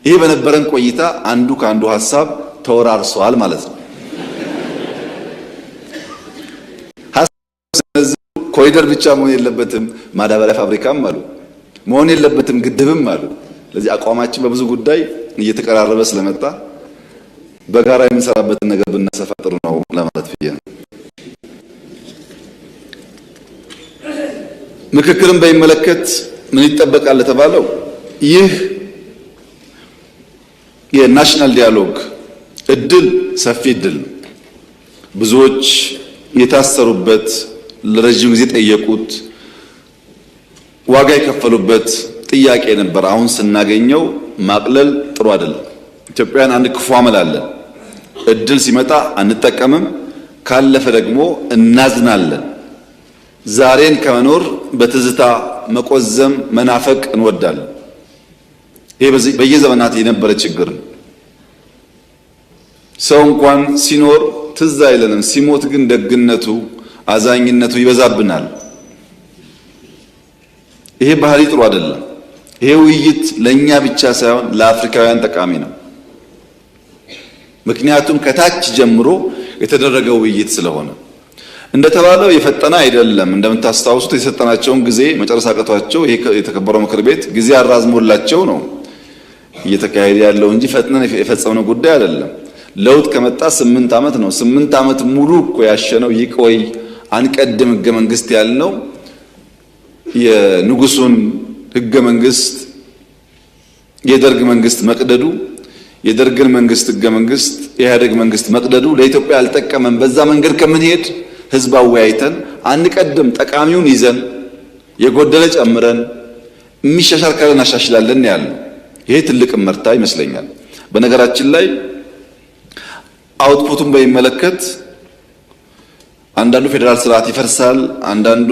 ይሄ በነበረን ቆይታ አንዱ ከአንዱ ሐሳብ ተወራርሷል ማለት ነው። ኮሪደር ብቻ መሆን የለበትም፣ ማዳበሪያ ፋብሪካም አሉ፣ መሆን የለበትም ግድብም አሉ። ስለዚህ አቋማችን በብዙ ጉዳይ እየተቀራረበ ስለመጣ በጋራ የምንሰራበትን ነገር ብናሰፋ ጥሩ ነው ለማለት ብዬ ነው። ምክክርን በሚመለከት ምን ይጠበቃል ለተባለው ይህ የናሽናል ዲያሎግ እድል ሰፊ እድል ነው። ብዙዎች የታሰሩበት ለረጅም ጊዜ ጠየቁት ዋጋ የከፈሉበት ጥያቄ ነበር። አሁን ስናገኘው ማቅለል ጥሩ አይደለም። ኢትዮጵያውያን አንድ ክፉ አመል አለን። እድል ሲመጣ አንጠቀምም፣ ካለፈ ደግሞ እናዝናለን። ዛሬን ከመኖር በትዝታ መቆዘም መናፈቅ እንወዳለን። ይሄ በየዘመናት የነበረ ችግር ነው። ሰው እንኳን ሲኖር ትዝ አይለንም፣ ሲሞት ግን ደግነቱ አዛኝነቱ ይበዛብናል። ይሄ ባህሪ ጥሩ አይደለም። ይሄ ውይይት ለኛ ብቻ ሳይሆን ለአፍሪካውያን ጠቃሚ ነው። ምክንያቱም ከታች ጀምሮ የተደረገው ውይይት ስለሆነ እንደተባለው የፈጠነ አይደለም። እንደምታስታውሱት የሰጠናቸውን ጊዜ መጨረስ አቅቷቸው ይሄ የተከበረው ምክር ቤት ጊዜ አራዝሞላቸው ነው እየተካሄደ ያለው እንጂ ፈጥነን የፈጸምነው ጉዳይ አይደለም። ለውጥ ከመጣ 8 ዓመት ነው። 8 ዓመት ሙሉ እኮ ያሸነው ይቆይ አንቀድም ህገ መንግስት ያልነው የንጉሱን ህገ መንግስት የደርግ መንግስት መቅደዱ የደርግን መንግስት ህገ መንግስት የኢህአዴግ መንግስት መቅደዱ ለኢትዮጵያ አልጠቀመም። በዛ መንገድ ከምንሄድ ህዝብ አወያይተን አንቀድም፣ ጠቃሚውን ይዘን የጎደለ ጨምረን የሚሻሻል ካለ እናሻሽላለን ያለው ይሄ ትልቅ መርታ ይመስለኛል። በነገራችን ላይ አውትፑቱን በሚመለከት አንዳንዱ ፌደራል ስርዓት ይፈርሳል፣ አንዳንዱ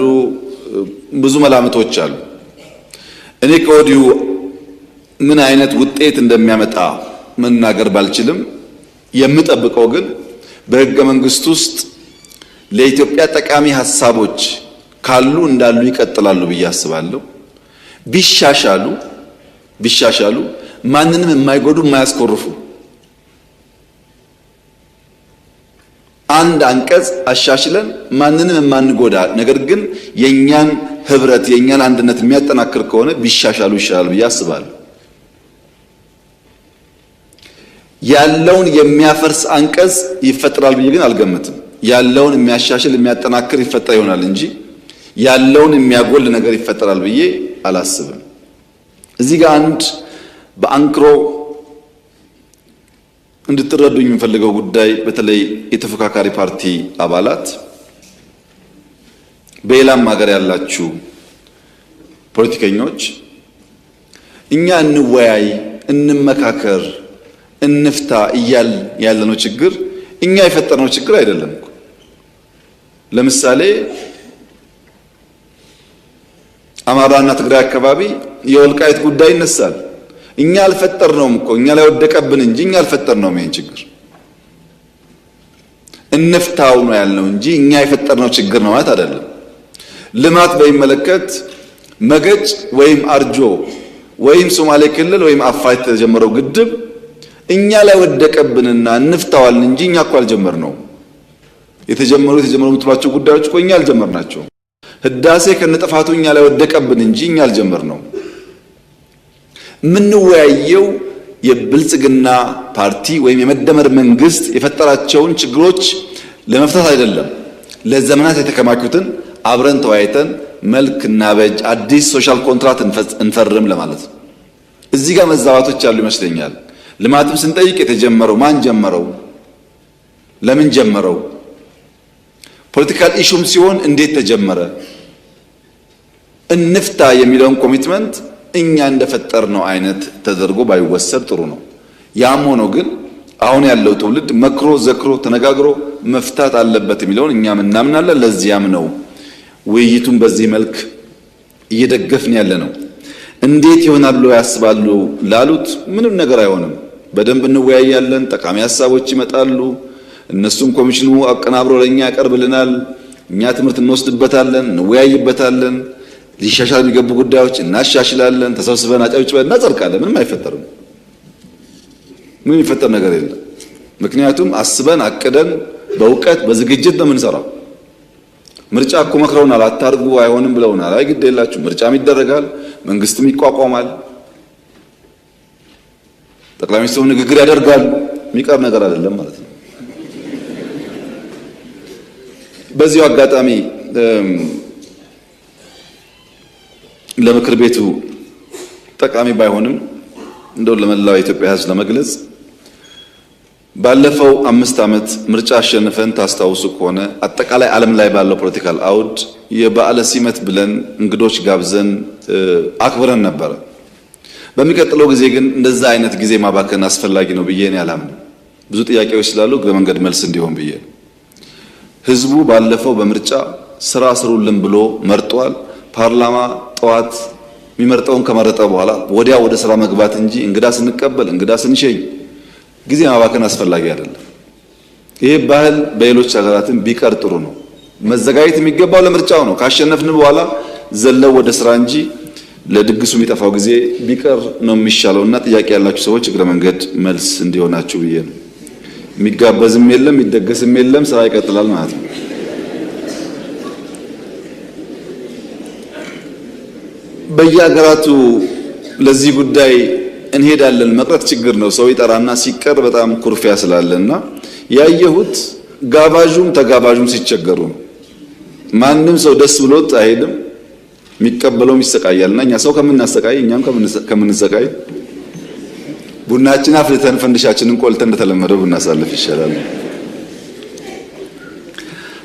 ብዙ መላምቶች አሉ። እኔ ከወዲሁ ምን አይነት ውጤት እንደሚያመጣ መናገር ባልችልም የምጠብቀው ግን በህገ መንግስት ውስጥ ለኢትዮጵያ ጠቃሚ ሐሳቦች ካሉ እንዳሉ ይቀጥላሉ ብዬ አስባለሁ። ቢሻሻሉ ማንንም የማይጎዱ የማያስኮርፉ አንድ አንቀጽ አሻሽለን ማንንም የማንጎዳ ነገር ግን የኛን ህብረት የኛን አንድነት የሚያጠናክር ከሆነ ቢሻሻሉ ይሻላል ብዬ አስባለሁ። ያለውን የሚያፈርስ አንቀጽ ይፈጠራል ብዬ ግን አልገምትም። ያለውን የሚያሻሽል የሚያጠናክር ይፈጠር ይሆናል እንጂ ያለውን የሚያጎል ነገር ይፈጠራል ብዬ አላስብም። እዚህ ጋር አንድ በአንክሮ እንድትረዱኝ የምፈልገው ጉዳይ በተለይ የተፎካካሪ ፓርቲ አባላት በሌላም ሀገር ያላችሁ ፖለቲከኞች እኛ እንወያይ፣ እንመካከር፣ እንፍታ እያል ያለነው ችግር እኛ የፈጠርነው ችግር አይደለም። ለምሳሌ አማራና ትግራይ አካባቢ የወልቃይት ጉዳይ ይነሳል። እኛ አልፈጠርነውም እኮ እኛ ላይ ወደቀብን እንጂ እኛ አልፈጠርነውም። ይሄን ችግር እንፍታው ነው ያልነው እንጂ እኛ የፈጠርነው ችግር ነው ማለት አይደለም። ልማት በሚመለከት መገጭ ወይም አርጆ ወይም ሶማሌ ክልል ወይም አፋር የተጀመረው ግድብ እኛ ላይ ወደቀብንና እንፍታዋልን እንጂ እኛ እኮ አልጀመርነውም። የተጀመሩ የምትሏቸው ጉዳዮች እኮ እኛ አልጀመርናቸው። ህዳሴ ከነጥፋቱ እኛ ላይ ወደቀብን እንጂ እኛ አልጀመርነውም። የምንወያየው የብልጽግና ፓርቲ ወይም የመደመር መንግስት የፈጠራቸውን ችግሮች ለመፍታት አይደለም። ለዘመናት የተከማቹትን አብረን ተወያይተን መልክ እናበጅ፣ አዲስ ሶሻል ኮንትራክት እንፈርም ለማለት ነው። እዚህ ጋር መዛባቶች አሉ ይመስለኛል። ልማትም ስንጠይቅ የተጀመረው ማን ጀመረው? ለምን ጀመረው? ፖለቲካል ኢሹም ሲሆን እንዴት ተጀመረ? እንፍታ የሚለውን ኮሚትመንት እኛ እንደፈጠርነው አይነት ተደርጎ ባይወሰድ ጥሩ ነው። ያም ሆኖ ግን አሁን ያለው ትውልድ መክሮ ዘክሮ ተነጋግሮ መፍታት አለበት የሚለውን እኛም እናምናለን። ለዚያም ነው ውይይቱን በዚህ መልክ እየደገፍን ያለ ነው። እንዴት ይሆናል ያስባሉ ላሉት ምንም ነገር አይሆንም። በደንብ እንወያያለን። ጠቃሚ ሐሳቦች ይመጣሉ። እነሱም ኮሚሽኑ አቀናብሮ ለኛ ያቀርብልናል። እኛ ትምህርት እንወስድበታለን፣ እንወያይበታለን። ሊሻሻል የሚገቡ ጉዳዮች እናሻሽላለን። ተሰብስበን አጨብጭበን እናጸድቃለን። ምንም አይፈጠርም። ምንም የሚፈጠር ነገር የለም። ምክንያቱም አስበን አቅደን በእውቀት በዝግጅት ነው የምንሰራው። ምርጫ እኮ መክረውናል፣ አታርጉ አይሆንም ብለውናል። አይ ግድ የላችሁ ምርጫም ይደረጋል፣ መንግስትም ይቋቋማል፣ ጠቅላይ ሚኒስትሩ ንግግር ያደርጋሉ። የሚቀር ነገር አይደለም ማለት ነው። በዚሁ አጋጣሚ ለምክር ቤቱ ጠቃሚ ባይሆንም እንደው ለመላው የኢትዮጵያ ሕዝብ ለመግለጽ ባለፈው 5 ዓመት ምርጫ አሸንፈን ታስታውሱ ከሆነ አጠቃላይ ዓለም ላይ ባለው ፖለቲካል አውድ የበዓለ ሲመት ብለን እንግዶች ጋብዘን አክብረን ነበር። በሚቀጥለው ጊዜ ግን እንደዛ አይነት ጊዜ ማባከን አስፈላጊ ነው ብዬ እኔ አላምንም። ብዙ ጥያቄዎች ስላሉ እግረ መንገድ መልስ እንዲሆን ብዬ ህዝቡ ባለፈው በምርጫ ስራ ስሩልን ብሎ መርጧል። ፓርላማ ጠዋት የሚመርጠውን ከመረጠ በኋላ ወዲያ ወደ ስራ መግባት እንጂ እንግዳ ስንቀበል እንግዳ ስንሸኝ ጊዜ ማባከን አስፈላጊ አይደለም። ይሄ ባህል በሌሎች ሀገራትም ቢቀር ጥሩ ነው። መዘጋጀት የሚገባው ለምርጫው ነው። ካሸነፍን በኋላ ዘለው ወደ ስራ እንጂ ለድግሱ የሚጠፋው ጊዜ ቢቀር ነው የሚሻለውና ጥያቄ ያላችሁ ሰዎች እግረ መንገድ መልስ እንዲሆናችሁ ብዬ ነው። የሚጋበዝም የለም የሚደገስም የለም፣ ስራ ይቀጥላል ማለት ነው። በየሀገራቱ ለዚህ ጉዳይ እንሄዳለን መቅረት ችግር ነው። ሰው ይጠራና ሲቀር በጣም ኩርፊያ ስላለና ያየሁት ጋባዡም ተጋባዡም ሲቸገሩ ነው። ማንም ሰው ደስ ብሎት አይሄድም፣ የሚቀበለውም ይሰቃያልና እኛ ሰው ከምናሰቃይ እኛም ከምንሰቃይ ቡናችን አፍልተን ፈንድሻችንን ቆልተን እንደተለመደው ብናሳልፍ ይሻላል።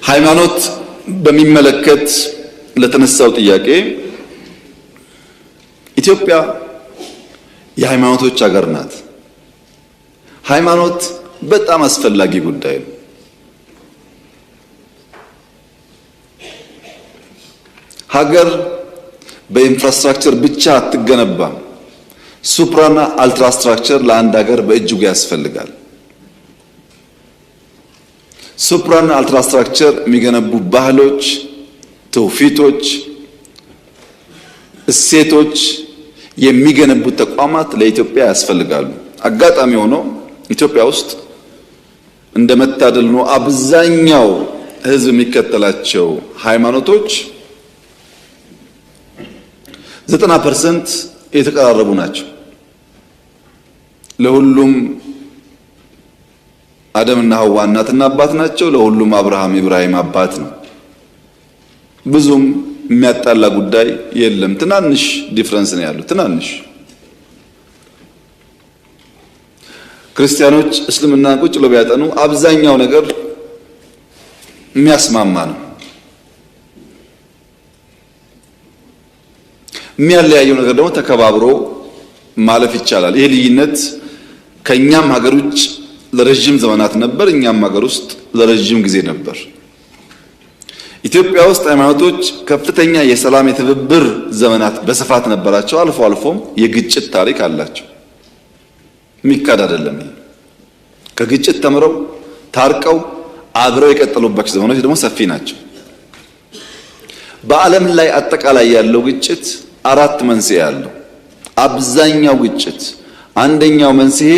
ሃይማኖት በሚመለከት ለተነሳው ጥያቄ ኢትዮጵያ የሃይማኖቶች ሀገር ናት። ሃይማኖት በጣም አስፈላጊ ጉዳይ ነው። ሀገር በኢንፍራስትራክቸር ብቻ አትገነባም። ሱፕራና አልትራስትራክቸር ለአንድ ሀገር በእጅጉ ያስፈልጋል። ሱፕራና አልትራስትራክቸር የሚገነቡ ባህሎች፣ ትውፊቶች፣ እሴቶች የሚገነቡ ተቋማት ለኢትዮጵያ ያስፈልጋሉ። አጋጣሚ ሆኖ ኢትዮጵያ ውስጥ እንደመታደል ነው አብዛኛው ሕዝብ የሚከተላቸው ሃይማኖቶች 90% የተቀራረቡ ናቸው። ለሁሉም አደምና ሐዋ እናትና አባት ናቸው። ለሁሉም አብርሃም ኢብራሂም አባት ነው። ብዙም የሚያጣላ ጉዳይ የለም። ትናንሽ ዲፍረንስ ነው ያለው። ትናንሽ ክርስቲያኖች እስልምና ቁጭ ብለው ቢያጠኑ አብዛኛው ነገር የሚያስማማ ነው። የሚያለያየው ነገር ደግሞ ተከባብሮ ማለፍ ይቻላል። ይሄ ልዩነት ከኛም ሀገር ውጭ ለረጅም ዘመናት ነበር፣ እኛም ሀገር ውስጥ ለረጅም ጊዜ ነበር። ኢትዮጵያ ውስጥ ሃይማኖቶች ከፍተኛ የሰላም የትብብር ዘመናት በስፋት ነበራቸው። አልፎ አልፎም የግጭት ታሪክ አላቸው። የሚካድ አይደለም። ከግጭት ተምረው ታርቀው አብረው የቀጠሉባቸው ዘመኖች ደግሞ ሰፊ ናቸው። በዓለም ላይ አጠቃላይ ያለው ግጭት 4 መንስኤ አለው። አብዛኛው ግጭት አንደኛው መንስኤ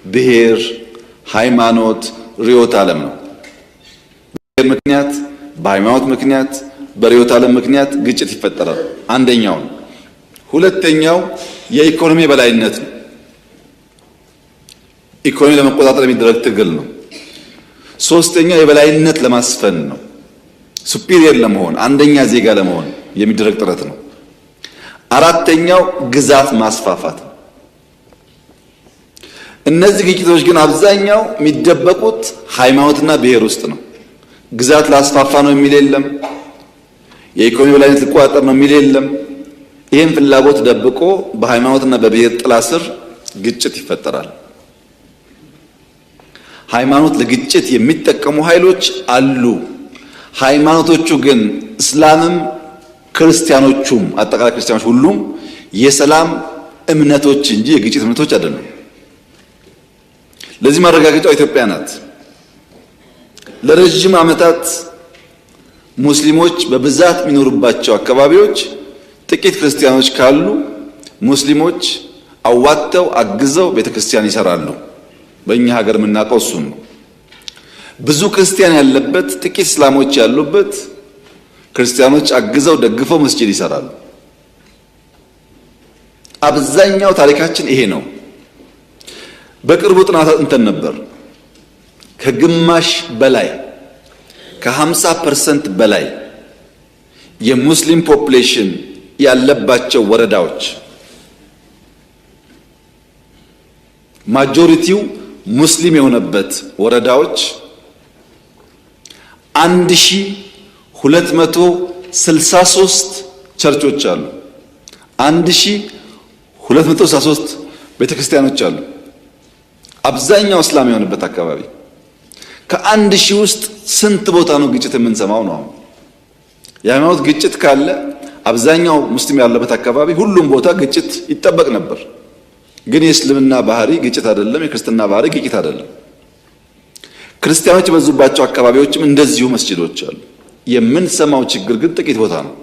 ብሔር፣ ሃይማኖት፣ ርዕዮተ ዓለም ነው። በብሔር ምክንያት፣ በሃይማኖት ምክንያት፣ በርዕዮተ ዓለም ምክንያት ግጭት ይፈጠራል። አንደኛው ነው። ሁለተኛው የኢኮኖሚ በላይነት ነው። ኢኮኖሚ ለመቆጣጠር የሚደረግ ትግል ነው። ሶስተኛው የበላይነት ለማስፈን ነው። ሱፒሪየር ለመሆን አንደኛ ዜጋ ለመሆን የሚደረግ ጥረት ነው። አራተኛው ግዛት ማስፋፋት ነው። እነዚህ ግጭቶች ግን አብዛኛው የሚደበቁት ሃይማኖትና ብሔር ውስጥ ነው። ግዛት ላስፋፋ ነው የሚል የለም። የኢኮኖሚ በላይነት ሊቆጣጠር ነው የሚል የለም። ይህን ፍላጎት ደብቆ በሃይማኖትና በብሔር ጥላ ስር ግጭት ይፈጠራል። ሃይማኖት ለግጭት የሚጠቀሙ ኃይሎች አሉ። ሃይማኖቶቹ ግን እስላምም ክርስቲያኖቹም አጠቃላይ ክርስቲያኖች ሁሉም የሰላም እምነቶች እንጂ የግጭት እምነቶች አይደሉም። ለዚህ ማረጋገጫው ኢትዮጵያ ናት። ለረጅም ዓመታት ሙስሊሞች በብዛት የሚኖሩባቸው አካባቢዎች ጥቂት ክርስቲያኖች ካሉ ሙስሊሞች አዋጥተው አግዘው ቤተክርስቲያን ይሰራሉ። በእኛ ሀገር የምናውቀው እሱን ነው። ብዙ ክርስቲያን ያለበት ጥቂት እስላሞች ያሉበት ክርስቲያኖች አግዘው ደግፈው መስጂድ ይሰራሉ። አብዛኛው ታሪካችን ይሄ ነው። በቅርቡ ጥናት እንተን ነበር። ከግማሽ በላይ ከ50% በላይ የሙስሊም ፖፑሌሽን ያለባቸው ወረዳዎች ማጆሪቲው ሙስሊም የሆነበት ወረዳዎች 1263 ቸርቾች አሉ። 1263 ቤተክርስቲያኖች አሉ። አብዛኛው እስላም የሆነበት አካባቢ ከ1000 ውስጥ ስንት ቦታ ነው ግጭት የምንሰማው ነው? የሃይማኖት ግጭት ካለ አብዛኛው ሙስሊም ያለበት አካባቢ ሁሉም ቦታ ግጭት ይጠበቅ ነበር። ግን የእስልምና ባህሪ ግጭት አይደለም፣ የክርስትና ባህሪ ግጭት አይደለም። ክርስቲያኖች በዙባቸው አካባቢዎችም እንደዚሁ መስጂዶች አሉ። የምንሰማው ችግር ግን ጥቂት ቦታ ነው።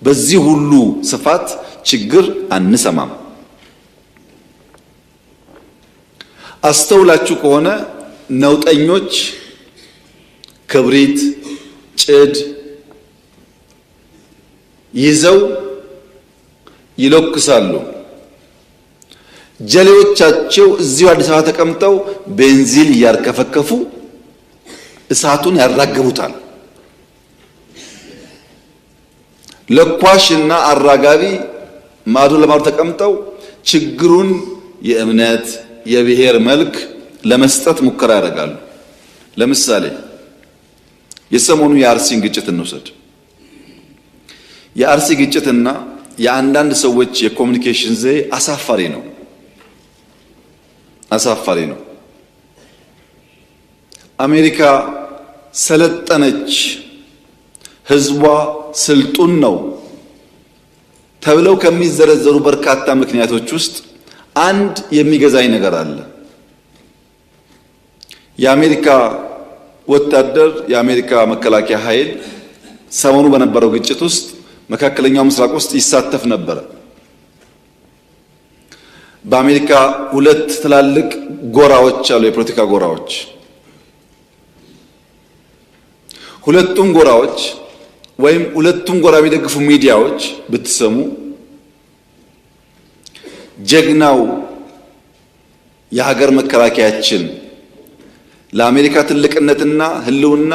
በዚህ ሁሉ ስፋት ችግር አንሰማም። አስተውላችሁ ከሆነ ነውጠኞች ክብሪት፣ ጭድ ይዘው ይለኩሳሉ። ጀሌዎቻቸው እዚሁ አዲስ አበባ ተቀምጠው ቤንዚን እያርከፈከፉ እሳቱን ያራግቡታል። ለኳሽና አራጋቢ ማዶ ለማዶ ተቀምጠው ችግሩን የእምነት የብሔር መልክ ለመስጠት ሙከራ ያደርጋሉ። ለምሳሌ የሰሞኑ የአርሲን ግጭት እንውሰድ። የአርሲ ግጭትና የአንዳንድ ሰዎች የኮሙኒኬሽን ዘዬ አሳፋሪ ነው። አሜሪካ ሰለጠነች፣ ህዝቧ ስልጡን ነው ተብለው ከሚዘረዘሩ በርካታ ምክንያቶች ውስጥ አንድ የሚገዛኝ ነገር አለ። የአሜሪካ ወታደር የአሜሪካ መከላከያ ኃይል ሰሞኑ በነበረው ግጭት ውስጥ መካከለኛው ምስራቅ ውስጥ ይሳተፍ ነበር። በአሜሪካ ሁለት ትላልቅ ጎራዎች አሉ፣ የፖለቲካ ጎራዎች። ሁለቱም ጎራዎች ወይም ሁለቱም ጎራ የሚደግፉ ሚዲያዎች ብትሰሙ ጀግናው የሀገር መከላከያችን ለአሜሪካ ትልቅነትና ህልውና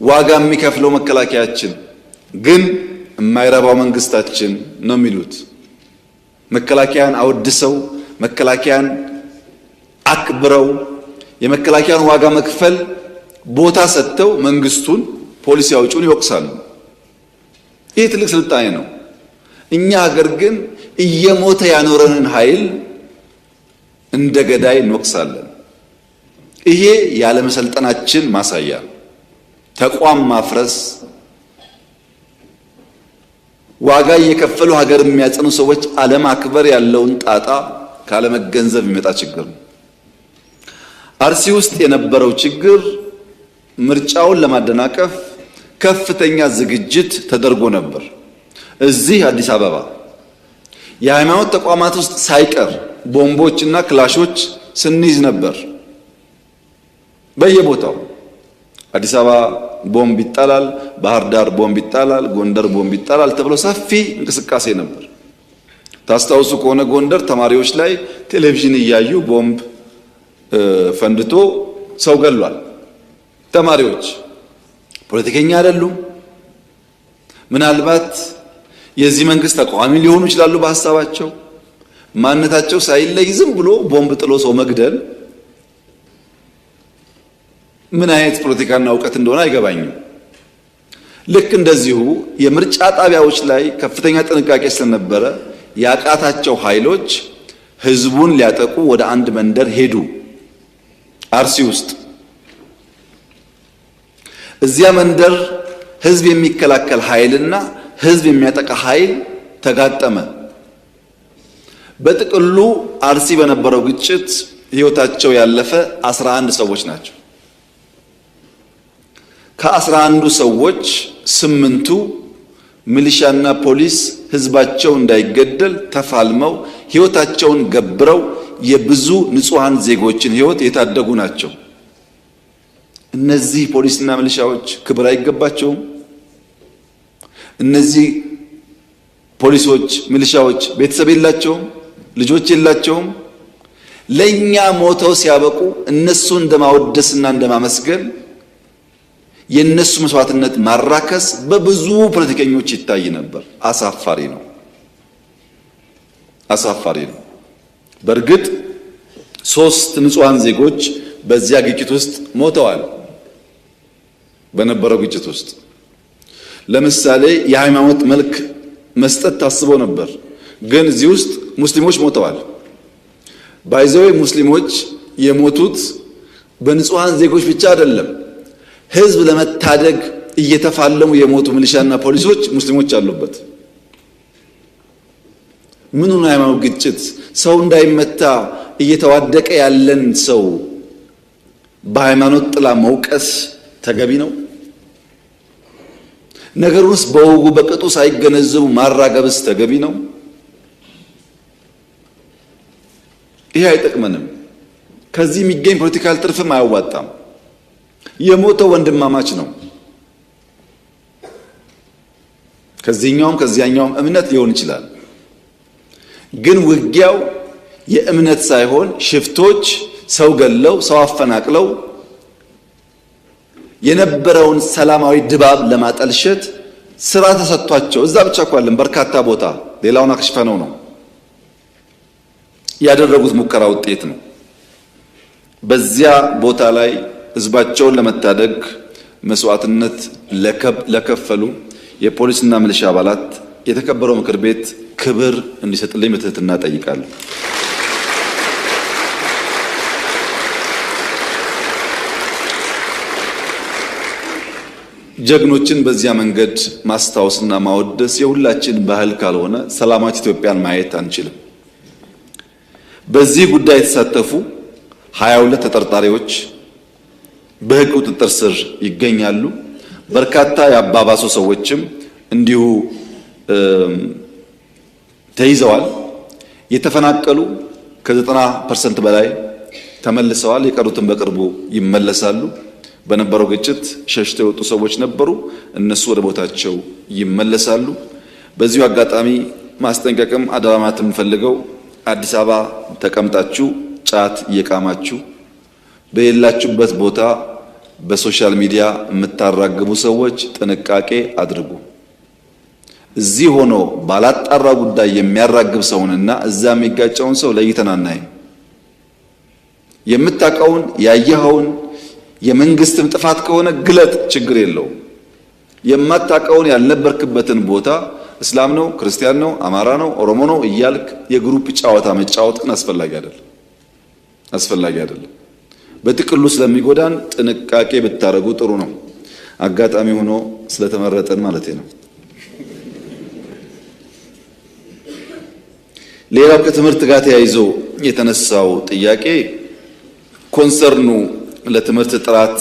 ዋጋ የሚከፍለው መከላከያችን ግን የማይረባው መንግስታችን ነው የሚሉት። መከላከያን አወድሰው መከላከያን አክብረው የመከላከያን ዋጋ መክፈል ቦታ ሰጥተው መንግስቱን ፖሊሲ አውጪውን ይወቅሳሉ። ይህ ትልቅ ስልጣኔ ነው። እኛ ሀገር ግን እየሞተ ያኖረንን ኃይል እንደ ገዳይ እንወቅሳለን። ይሄ ያለ መሰልጠናችን ማሳያ። ተቋም ማፍረስ፣ ዋጋ እየከፈሉ ሀገር የሚያጸኑ ሰዎች አለማክበር ያለውን ጣጣ ካለመገንዘብ የሚመጣ ችግር ነው። አርሲ ውስጥ የነበረው ችግር ምርጫውን ለማደናቀፍ ከፍተኛ ዝግጅት ተደርጎ ነበር። እዚህ አዲስ አበባ የሃይማኖት ተቋማት ውስጥ ሳይቀር ቦምቦችና ክላሾች ስንይዝ ነበር። በየቦታው አዲስ አበባ ቦምብ ይጣላል፣ ባህር ዳር ቦምብ ይጣላል፣ ጎንደር ቦምብ ይጣላል ተብሎ ሰፊ እንቅስቃሴ ነበር። ታስታውሱ ከሆነ ጎንደር ተማሪዎች ላይ ቴሌቪዥን እያዩ ቦምብ ፈንድቶ ሰው ገሏል። ተማሪዎች ፖለቲከኛ አይደሉም። ምናልባት የዚህ መንግስት ተቃዋሚ ሊሆኑ ይችላሉ። በሐሳባቸው ማንነታቸው ሳይለይ ዝም ብሎ ቦምብ ጥሎ ሰው መግደል ምን አይነት ፖለቲካና እውቀት እንደሆነ አይገባኝም። ልክ እንደዚሁ የምርጫ ጣቢያዎች ላይ ከፍተኛ ጥንቃቄ ስለነበረ ያቃታቸው ኃይሎች ህዝቡን ሊያጠቁ ወደ አንድ መንደር ሄዱ። አርሲ ውስጥ እዚያ መንደር ህዝብ የሚከላከል ኃይልና ህዝብ የሚያጠቃ ኃይል ተጋጠመ። በጥቅሉ አርሲ በነበረው ግጭት ህይወታቸው ያለፈ 11 ሰዎች ናቸው። ከ11ዱ ሰዎች 8ቱ ሚሊሻና ፖሊስ ህዝባቸው እንዳይገደል ተፋልመው ህይወታቸውን ገብረው የብዙ ንጹሃን ዜጎችን ህይወት የታደጉ ናቸው። እነዚህ ፖሊስና ሚሊሻዎች ክብር አይገባቸውም? እነዚህ ፖሊሶች ሚሊሻዎች ቤተሰብ የላቸውም? ልጆች የላቸውም? ለኛ ሞተው ሲያበቁ እነሱ እንደማወደስና እንደማመስገን የነሱ መስዋዕትነት ማራከስ በብዙ ፖለቲከኞች ይታይ ነበር። አሳፋሪ ነው። በእርግጥ 3 ንጹሃን ዜጎች በዚያ ግጭት ውስጥ ሞተዋል። በነበረው ግጭት ውስጥ ለምሳሌ የሃይማኖት መልክ መስጠት ታስቦ ነበር፣ ግን እዚህ ውስጥ ሙስሊሞች ሞተዋል። ባይዘው ሙስሊሞች የሞቱት በንጹሃን ዜጎች ብቻ አይደለም። ህዝብ ለመታደግ እየተፋለሙ የሞቱ ሚሊሻና ፖሊሶች ሙስሊሞች አሉበት። ምኑ ነው የሃይማኖት ግጭት? ሰው እንዳይመታ እየተዋደቀ ያለን ሰው በሃይማኖት ጥላ መውቀስ ተገቢ ነው? ነገሩንስ በወጉ በቅጡ ሳይገነዘቡ ማራገብስ ተገቢ ነው? ይሄ አይጠቅመንም። ከዚህ የሚገኝ ፖለቲካል ትርፍም አያዋጣም። የሞተው ወንድማማች ነው። ከዚህኛውም ከዚያኛውም እምነት ሊሆን ይችላል። ግን ውጊያው የእምነት ሳይሆን ሽፍቶች ሰው ገለው ሰው አፈናቅለው የነበረውን ሰላማዊ ድባብ ለማጠልሸት ስራ ተሰጥቷቸው እዛ ብቻ እንኳን በርካታ ቦታ ሌላውን አክሽፈነው ነው ያደረጉት ሙከራ ውጤት ነው። በዚያ ቦታ ላይ ህዝባቸውን ለመታደግ መስዋዕትነት ለከፈሉ የፖሊስና ሚሊሻ አባላት የተከበረው ምክር ቤት ክብር እንዲሰጥልኝ በትህትና ጠይቃለሁ። ጀግኖችን በዚያ መንገድ ማስታወስና ማወደስ የሁላችን ባህል ካልሆነ ሰላማዊት ኢትዮጵያን ማየት አንችልም። በዚህ ጉዳይ የተሳተፉ 22 ተጠርጣሪዎች በሕግ ቁጥጥር ስር ይገኛሉ። በርካታ የአባባሱ ሰዎችም እንዲሁ ተይዘዋል። የተፈናቀሉ ከ90% በላይ ተመልሰዋል። የቀሩትን በቅርቡ ይመለሳሉ። በነበረው ግጭት ሸሽተው የወጡ ሰዎች ነበሩ። እነሱ ወደ ቦታቸው ይመለሳሉ። በዚሁ አጋጣሚ ማስጠንቀቅም አደራማትም ፈልገው አዲስ አበባ ተቀምጣችሁ ጫት እየቃማችሁ በሌላችሁበት ቦታ በሶሻል ሚዲያ የምታራግቡ ሰዎች ጥንቃቄ አድርጉ። እዚህ ሆኖ ባላጣራ ጉዳይ የሚያራግብ ሰውንና እዛ የሚጋጨውን ሰው ለይተን አናይም። የምታውቀውን ያየኸውን የመንግስትም ጥፋት ከሆነ ግለጥ፣ ችግር የለውም። የማታውቀውን ያልነበርክበትን ቦታ እስላም ነው፣ ክርስቲያን ነው፣ አማራ ነው፣ ኦሮሞ ነው እያልክ የግሩፕ ጨዋታ መጫወት ግን አስፈላጊ አይደለም። በጥቅሉ ስለሚጎዳን ጥንቃቄ ብታረጉ ጥሩ ነው። አጋጣሚ ሆኖ ስለተመረጠን ማለት ነው። ሌላው ከትምህርት ጋር ተያይዞ የተነሳው ጥያቄ ኮንሰርኑ ለትምህርት ጥራት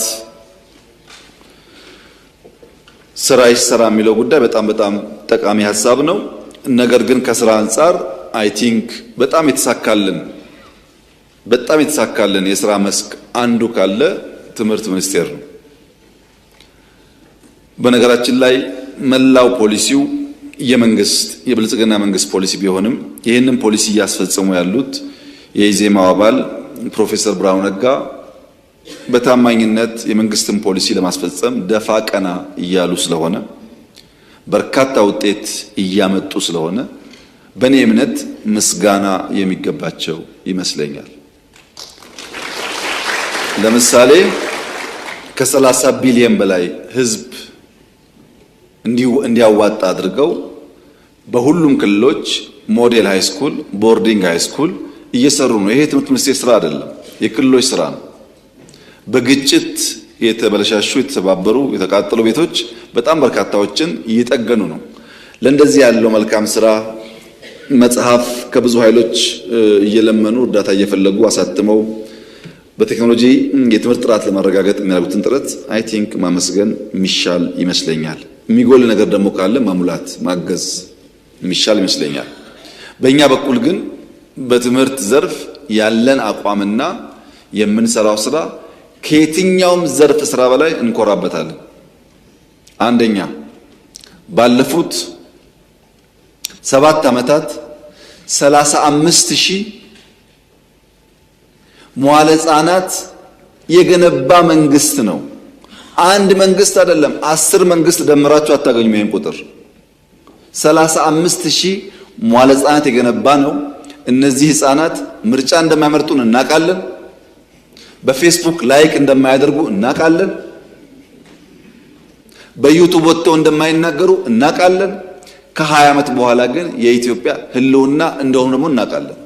ስራ ይሰራ የሚለው ጉዳይ በጣም ጠቃሚ ሀሳብ ነው። ነገር ግን ከስራ አንጻር አይ ቲንክ በጣም የተሳካልን የስራ መስክ አንዱ ካለ ትምህርት ሚኒስቴር ነው። በነገራችን ላይ መላው ፖሊሲው የብልጽግና መንግስት ፖሊሲ ቢሆንም ይህንን ፖሊሲ እያስፈጸሙ ያሉት የኢዜማው አባል ፕሮፌሰር ብርሃኑ ነጋ በታማኝነት የመንግስትን ፖሊሲ ለማስፈጸም ደፋ ቀና እያሉ ስለሆነ በርካታ ውጤት እያመጡ ስለሆነ በእኔ እምነት ምስጋና የሚገባቸው ይመስለኛል። ለምሳሌ ከ30 ቢሊዮን በላይ ህዝብ እንዲያዋጣ አድርገው በሁሉም ክልሎች ሞዴል ሃይስኩል፣ ቦርዲንግ ሃይስኩል እየሰሩ ነው። ይሄ ትምህርት ሚኒስቴር ስራ አይደለም፣ የክልሎች ስራ ነው። በግጭት የተበለሻሹ የተሰባበሩ የተቃጠሉ ቤቶች በጣም በርካታዎችን እየጠገኑ ነው። ለእንደዚህ ያለው መልካም ስራ መጽሐፍ ከብዙ ኃይሎች እየለመኑ እርዳታ እየፈለጉ አሳትመው በቴክኖሎጂ የትምህርት ጥራት ለማረጋገጥ የሚያደርጉትን ጥረት አይ ቲንክ ማመስገን የሚሻል ይመስለኛል። የሚጎል ነገር ደግሞ ካለ ማሙላት ማገዝ የሚሻል ይመስለኛል። በእኛ በኩል ግን በትምህርት ዘርፍ ያለን አቋምና የምንሰራው ስራ ከየትኛውም ዘርፍ ስራ በላይ እንኮራበታለን። አንደኛ ባለፉት 7 ዓመታት 35,000 መዋለ ሕፃናት የገነባ መንግስት ነው። አንድ መንግስት አይደለም፣ 10 መንግስት ደምራችሁ አታገኙም ይሄን ቁጥር። 35,000 መዋለ ሕፃናት የገነባ ነው። እነዚህ ሕፃናት ምርጫ እንደማይመርጡን እናውቃለን። በፌስቡክ ላይክ እንደማያደርጉ እናውቃለን። በዩቲዩብ ወጥተው እንደማይናገሩ እናውቃለን። ከ20 ዓመት በኋላ ግን የኢትዮጵያ ህልውና እንደሆነ ደግሞ እናውቃለን።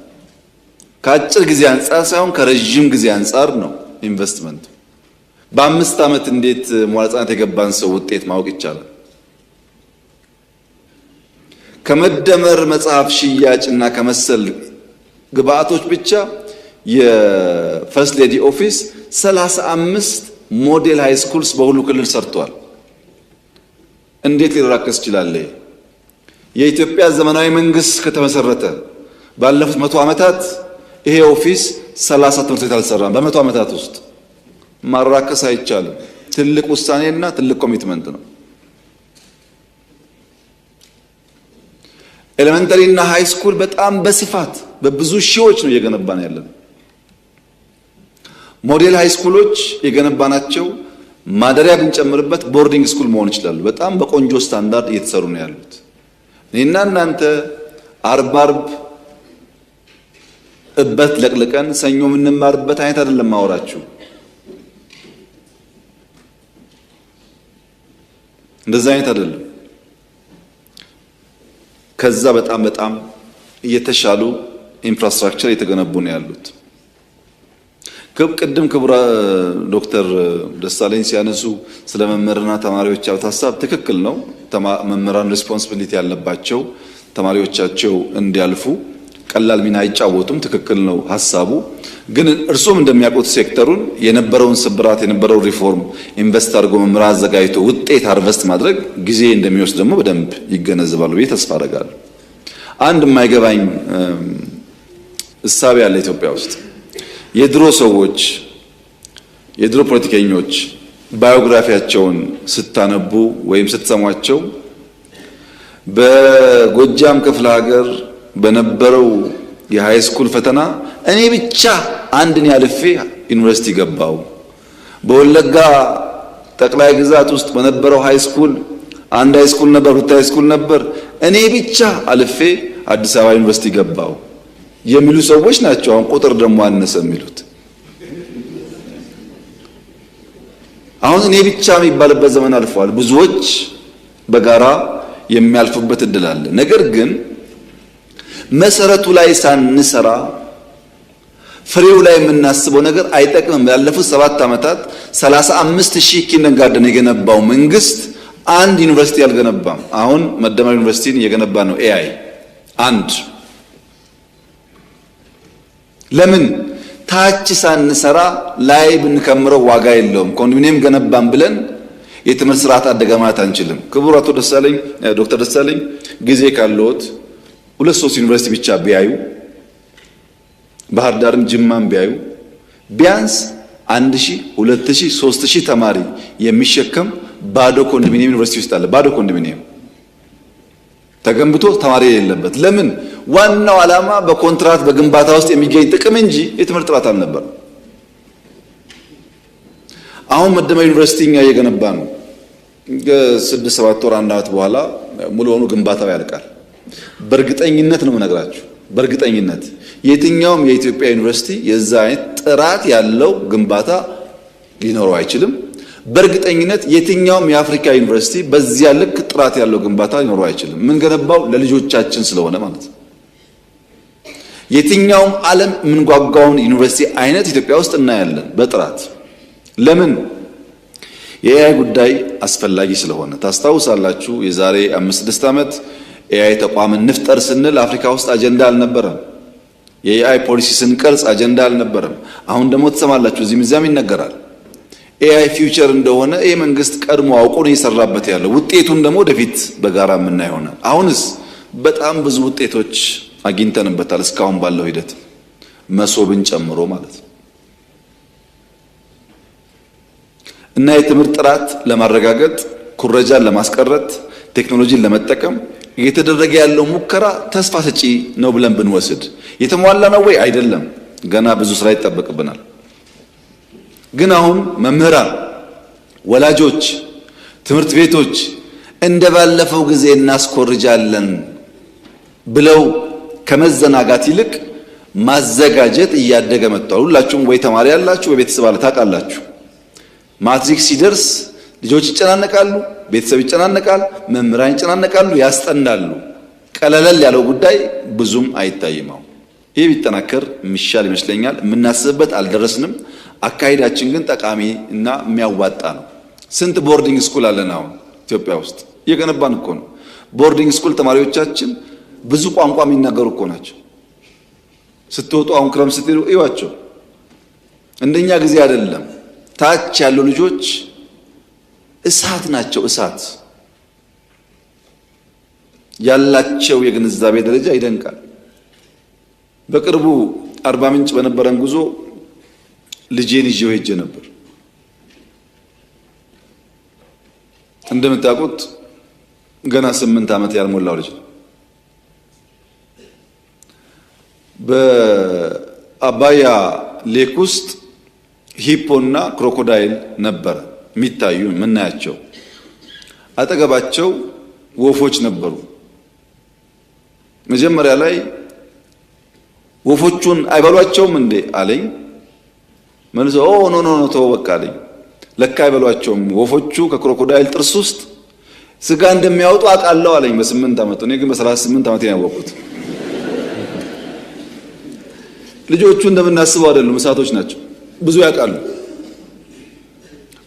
ከአጭር ጊዜ አንጻር ሳይሆን ከረጅም ጊዜ አንጻር ነው ኢንቨስትመንቱ። በ5 ዓመት እንዴት መዋዕለ ሕፃናት የገባን ሰው ውጤት ማወቅ ይቻላል? ከመደመር መጽሐፍ ሽያጭና ከመሰል ግብአቶች ብቻ የፈርስት ሌዲ ኦፊስ 35 ሞዴል ሃይ ስኩልስ በሁሉ ክልል ሰርቷል። እንዴት ሊራከስ ይችላል? የኢትዮጵያ ዘመናዊ መንግስት ከተመሰረተ ባለፉት 100 ዓመታት ይሄ ኦፊስ 30 ትምህርት ቤት አልሰራም። በ100 ዓመታት ውስጥ ማራከስ አይቻልም። ትልቅ ውሳኔና ትልቅ ኮሚትመንት ነው። ኤሌመንተሪ እና ሃይ ስኩል በጣም በስፋት በብዙ ሺዎች ነው እየገነባን ያለን። ሞዴል ሃይ ስኩሎች የገነባናቸው ማደሪያ ብንጨምርበት ቦርዲንግ ስኩል መሆን ይችላሉ። በጣም በቆንጆ ስታንዳርድ እየተሰሩ ነው ያሉት። እኔና እናንተ አርብ እበት ለቅልቀን ሰኞ የምንማርበት አይነት አይደለም ማወራችሁ። እንደዛ አይነት አይደለም። ከዛ በጣም እየተሻሉ ኢንፍራስትራክቸር እየተገነቡ ነው ያሉት። ቅድም ክቡር ዶክተር ደሳለኝ ሲያነሱ ስለ መምህራንና ተማሪዎች ያሉት ሀሳብ ትክክል ነው። መምህራን ሪስፖንሲቢሊቲ ያለባቸው ተማሪዎቻቸው እንዲያልፉ ቀላል ሚና አይጫወቱም። ትክክል ነው ሀሳቡ። ግን እርሱም እንደሚያውቁት ሴክተሩን የነበረውን ስብራት የነበረውን ሪፎርም ኢንቨስት አድርጎ መምህራን አዘጋጅቶ ውጤት ሃርቨስት ማድረግ ጊዜ እንደሚወስድ ደግሞ በደንብ ይገነዘባሉ ብዬ ተስፋ አደርጋለሁ። አንድ የማይገባኝ እሳቤ ያለ ኢትዮጵያ ውስጥ የድሮ ሰዎች የድሮ ፖለቲከኞች ባዮግራፊያቸውን ስታነቡ ወይም ስትሰሟቸው በጎጃም ክፍለ ሀገር በነበረው የሃይ ስኩል ፈተና እኔ ብቻ አንድን ያልፌ ዩኒቨርሲቲ ገባው፣ በወለጋ ጠቅላይ ግዛት ውስጥ በነበረው ሃይ ስኩል አንድ ሃይ ስኩል ነበር፣ ሁለት ሃይ ስኩል ነበር፣ እኔ ብቻ አልፌ አዲስ አበባ ዩኒቨርሲቲ ገባው የሚሉ ሰዎች ናቸው። አሁን ቁጥር ደግሞ አነሰ የሚሉት። አሁን እኔ ብቻ የሚባልበት ዘመን አልፏል። ብዙዎች በጋራ የሚያልፉበት እድል አለ። ነገር ግን መሰረቱ ላይ ሳንሰራ ፍሬው ላይ የምናስበው ነገር አይጠቅምም። ያለፉት 7 ዓመታት 35,000 ኪንደርጋርተን የገነባው መንግስት አንድ ዩኒቨርሲቲ አልገነባም። አሁን መደመር ዩኒቨርሲቲን እየገነባ ነው ኤአይ አንድ። ለምን ታች ሳንሰራ ላይ ብንከምረው ዋጋ የለውም። ኮንዶሚኒየም ገነባን ብለን የትምህርት ስርዓት አደገ ማለት አንችልም። ክቡር አቶ ደሳለኝ ዶክተር ደሳለኝ ጊዜ ካለዎት 2-3 ዩኒቨርሲቲ ብቻ ቢያዩ፣ ባህር ዳርም ጅማም ቢያዩ ቢያንስ 1000 2000 3000 ተማሪ የሚሸከም ባዶ ኮንዶሚኒየም ዩኒቨርሲቲ ውስጥ አለ። ባዶ ኮንዶሚኒየም ተገንብቶ ተማሪ የሌለበት። ለምን? ዋናው ዓላማ በኮንትራት በግንባታ ውስጥ የሚገኝ ጥቅም እንጂ የትምህርት ጥራት አልነበረም። አሁን መደመር ዩኒቨርሲቲ እኛ እየገነባ ነው። 6-7 ወር 1 ዓመት በኋላ ሙሉ በሙሉ ግንባታው ያልቃል። በእርግጠኝነት ነው የምነግራችሁ። በእርግጠኝነት የትኛውም የኢትዮጵያ ዩኒቨርሲቲ የዛ አይነት ጥራት ያለው ግንባታ ሊኖረው አይችልም። በእርግጠኝነት የትኛውም የአፍሪካ ዩኒቨርሲቲ በዚያ ልክ ጥራት ያለው ግንባታ ሊኖረው አይችልም። ምን ገነባው ለልጆቻችን ስለሆነ ማለት ነው። የትኛውም ዓለም የምንጓጓውን ዩኒቨርሲቲ አይነት ኢትዮጵያ ውስጥ እናያለን በጥራት። ለምን? የኤአይ ጉዳይ አስፈላጊ ስለሆነ። ታስታውሳላችሁ የዛሬ 5-6 ዓመት ኤአይ ተቋምን እንፍጠር ስንል አፍሪካ ውስጥ አጀንዳ አልነበረም። የኤአይ ፖሊሲ ስንቀርጽ አጀንዳ አልነበረም። አሁን ደግሞ ትሰማላችሁ እዚህም እዚያም ይነገራል። ኤአይ ፊውቸር እንደሆነ ይህ መንግስት ቀድሞ አውቆ ነው እየሰራበት ያለው። ውጤቱን ደግሞ ወደፊት በጋራ የምናይ ይሆናል። አሁንስ በጣም ብዙ ውጤቶች አግኝተንበታል እስካሁን ባለው ሂደት መሶብን ጨምሮ ማለት ነው። እና የትምህርት ጥራት ለማረጋገጥ ኩረጃን ለማስቀረት ቴክኖሎጂን ለመጠቀም እየተደረገ ያለው ሙከራ ተስፋ ሰጪ ነው ብለን ብንወስድ የተሟላ ነው ወይ? አይደለም። ገና ብዙ ስራ ይጠበቅብናል። ግን አሁን መምህራን፣ ወላጆች፣ ትምህርት ቤቶች እንደባለፈው ጊዜ እናስኮርጃለን ብለው ከመዘናጋት ይልቅ ማዘጋጀት እያደገ መጥቷል። ሁላችሁም ወይ ተማሪ ያላችሁ ወይ ቤተሰብ አለ ታውቃላችሁ። ማትሪክ ሲደርስ ልጆች ይጨናነቃሉ፣ ቤተሰብ ይጨናነቃል፣ መምህራን ይጨናነቃሉ፣ ያስጠናሉ። ቀለል ያለው ጉዳይ ብዙም አይታይም። ይህ ቢጠናከር የሚሻል ይመስለኛል። የምናስብበት አልደረስንም። አካሄዳችን ግን ጠቃሚ እና የሚያዋጣ ነው። ስንት ቦርዲንግ ስኩል አለን አሁን ኢትዮጵያ ውስጥ እየገነባን እኮ ነው። ቦርዲንግ ስኩል ተማሪዎቻችን ብዙ ቋንቋ የሚናገሩ እኮ ናቸው። ስትወጡ አሁን ክረምት ስትሄዱ እዩዋቸው። እንደኛ ጊዜ አይደለም። ታች ያሉ ልጆች እሳት ናቸው። እሳት ያላቸው የግንዛቤ ደረጃ ይደንቃል። በቅርቡ አርባ ምንጭ በነበረን ጉዞ ልጄን ይዤው ሄጄ ነበር። እንደምታውቁት ገና 8 ዓመት ያልሞላው ልጅ ነው። በአባያ ሌክ ውስጥ ሂፖና ክሮኮዳይል ነበር የሚታዩ የምናያቸው። አጠገባቸው ወፎች ነበሩ። መጀመሪያ ላይ ወፎቹን አይበሏቸውም እንዴ አለኝ። መልሶ ኖ ኖ ኖ ተው በቃ አለኝ። ለካ አይበሏቸውም። ወፎቹ ከክሮኮዳይል ጥርስ ውስጥ ስጋ እንደሚያወጡ አውቃለሁ አለኝ በ8 ዓመቱ። እኔ ግን በ38 ዓመቴ ነው ያወቅሁት። ልጆቹ እንደምናስበው አይደሉም፣ እሳቶች ናቸው። ብዙ ያውቃሉ።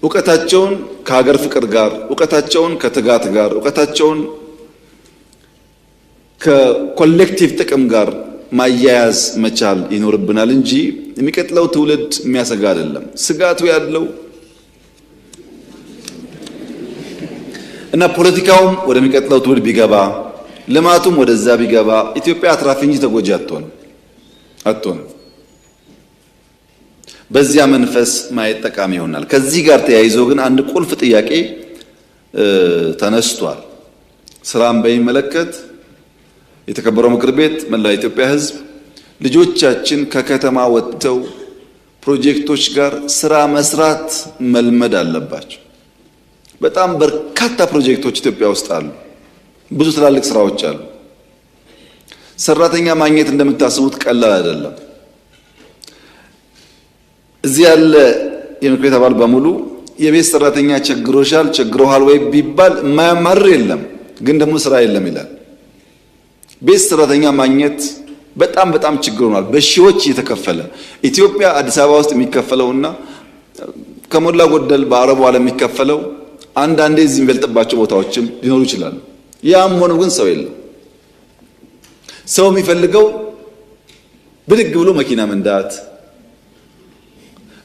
ዕውቀታቸውን ከሀገር ፍቅር ጋር፣ ዕውቀታቸውን ከትጋት ጋር፣ ዕውቀታቸውን ከኮሌክቲቭ ጥቅም ጋር ማያያዝ መቻል ይኖርብናል እንጂ የሚቀጥለው ትውልድ የሚያሰጋ አይደለም። ስጋቱ ያለው እና ፖለቲካውም ወደሚቀጥለው ትውልድ ቢገባ፣ ልማቱም ወደዛ ቢገባ ኢትዮጵያ አትራፊ እንጂ ተጎጂ አትሆንም። በዚያ መንፈስ ማየት ጠቃሚ ይሆናል። ከዚህ ጋር ተያይዞ ግን አንድ ቁልፍ ጥያቄ ተነስቷል። ስራን በሚመለከት የተከበረው ምክር ቤት፣ መላው የኢትዮጵያ ሕዝብ ልጆቻችን ከከተማ ወጥተው ፕሮጀክቶች ጋር ስራ መስራት መልመድ አለባቸው። በጣም በርካታ ፕሮጀክቶች ኢትዮጵያ ውስጥ አሉ። ብዙ ትላልቅ ስራዎች አሉ። ሰራተኛ ማግኘት እንደምታስቡት ቀላል አይደለም። እዚህ ያለ የምክር ቤት አባል በሙሉ የቤት ሰራተኛ ቸግሮሃል ወይ ቢባል የማያማርር የለም፣ ግን ደግሞ ስራ የለም ይላል። ቤት ሰራተኛ ማግኘት በጣም ችግር ሆኗል። በሺዎች እየተከፈለ ኢትዮጵያ አዲስ አበባ ውስጥ የሚከፈለውና ከሞላ ጎደል በአረቡ ዓለም የሚከፈለው አንዳንዴ እዚህ የሚበልጥባቸው ቦታዎችም ሊኖሩ ይችላሉ። ያም ሆኖ ግን ሰው የለም። ሰው የሚፈልገው ብድግ ብሎ መኪና መንዳት፣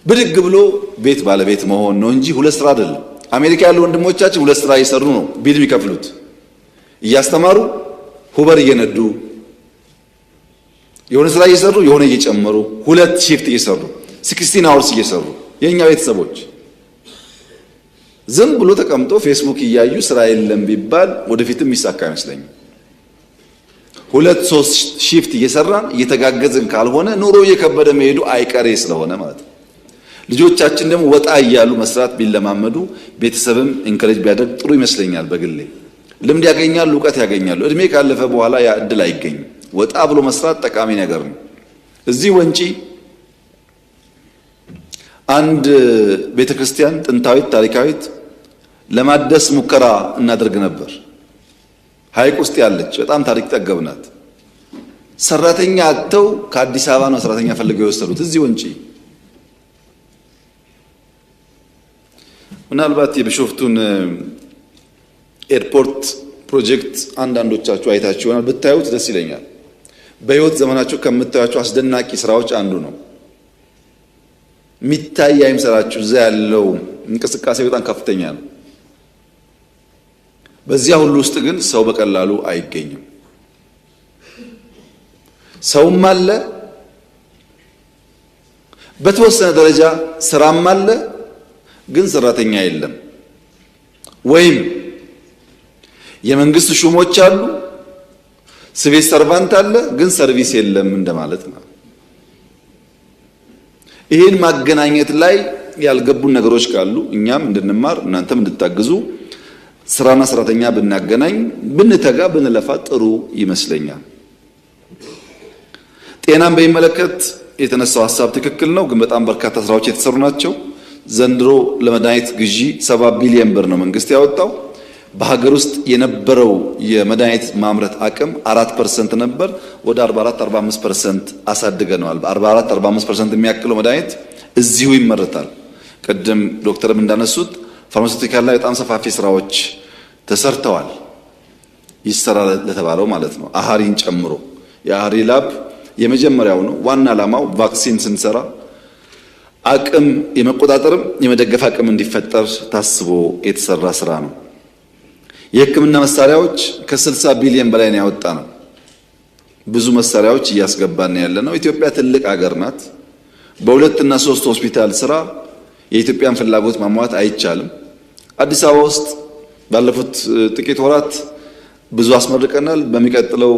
ብድግ ብሎ ቤት ባለቤት መሆን ነው እንጂ ሁለት ስራ አይደለም። አሜሪካ ያሉ ወንድሞቻችን ሁለት ስራ እየሰሩ ነው ቢል የሚከፍሉት። እያስተማሩ ሁበር እየነዱ የሆነ ስራ እየሰሩ የሆነ እየጨመሩ ሁለት ሺፍት እየሰሩ 16 አወርስ እየሰሩ የኛ ቤተሰቦች ዝም ብሎ ተቀምጦ ፌስቡክ እያዩ ስራ የለም ቢባል ወደፊትም የሚሳካ አይመስለኝም። ሁለት ሶስት ሺፍት እየሰራን እየተጋገዝን ካልሆነ ኑሮ እየከበደ መሄዱ አይቀሬ ስለሆነ ማለት ነው። ልጆቻችን ደግሞ ወጣ እያሉ መስራት ቢለማመዱ ቤተሰብም ኢንከሬጅ ቢያደርግ ጥሩ ይመስለኛል። በግሌ ልምድ ያገኛሉ፣ እውቀት ያገኛሉ። እድሜ ካለፈ በኋላ ያ እድል አይገኝም። ወጣ ብሎ መስራት ጠቃሚ ነገር ነው። እዚህ ወንጪ አንድ ቤተክርስቲያን ጥንታዊት ታሪካዊት ለማደስ ሙከራ እናደርግ ነበር። ሐይቅ ውስጥ ያለች በጣም ታሪክ ጠገብናት። ሰራተኛ አጥተው ከአዲስ አበባ ነው ሰራተኛ ፈልገው የወሰዱት እዚህ ወንጪ። ምናልባት የቢሾፍቱን ኤርፖርት ፕሮጀክት አንዳንዶቻችሁ አይታችሁ ይሆናል። ብታዩት ደስ ይለኛል። በህይወት ዘመናችሁ ከምታዩቸው አስደናቂ ስራዎች አንዱ ነው። ሚታይ አይምሰላችሁ። እዛ ያለው እንቅስቃሴ በጣም ከፍተኛ ነው። በዚያ ሁሉ ውስጥ ግን ሰው በቀላሉ አይገኝም። ሰውም አለ፣ በተወሰነ ደረጃ ስራም አለ፣ ግን ሰራተኛ የለም። ወይም የመንግስት ሹሞች አሉ፣ ሲቪል ሰርቫንት አለ፣ ግን ሰርቪስ የለም እንደማለት ነው። ይህን ማገናኘት ላይ ያልገቡን ነገሮች ካሉ እኛም እንድንማር እናንተም እንድታግዙ ስራና ሰራተኛ ብናገናኝ ብንተጋ ብንለፋ ጥሩ ይመስለኛል። ጤናን በሚመለከት የተነሳው ሐሳብ ትክክል ነው፣ ግን በጣም በርካታ ስራዎች የተሰሩ ናቸው። ዘንድሮ ለመድኃኒት ግዢ 70 ቢሊዮን ብር ነው መንግስት ያወጣው። በሀገር ውስጥ የነበረው የመድኃኒት ማምረት አቅም 4% ነበር፣ ወደ 44-45% አሳድገነዋል። በ44-45% የሚያክለው መድኃኒት እዚሁ ይመረታል። ቅድም ዶክተርም እንዳነሱት ፋርማሲውቲካል ላይ በጣም ሰፋፊ ስራዎች ተሰርተዋል። ይሰራል ለተባለው ማለት ነው፣ አሃሪን ጨምሮ። የአሃሪ ላብ የመጀመሪያው ነው። ዋና ዓላማው ቫክሲን ስንሰራ አቅም የመቆጣጠርም የመደገፍ አቅም እንዲፈጠር ታስቦ የተሰራ ስራ ነው። የሕክምና መሳሪያዎች ከ60 ቢሊዮን በላይ ነው ያወጣ ነው። ብዙ መሳሪያዎች እያስገባን ያለ ነው። ኢትዮጵያ ትልቅ ሀገር ናት። በ2 እና 3 ሆስፒታል ስራ የኢትዮጵያን ፍላጎት ማሟላት አይቻልም። አዲስ አበባ ውስጥ ባለፉት ጥቂት ወራት ብዙ አስመርቀናል። በሚቀጥለው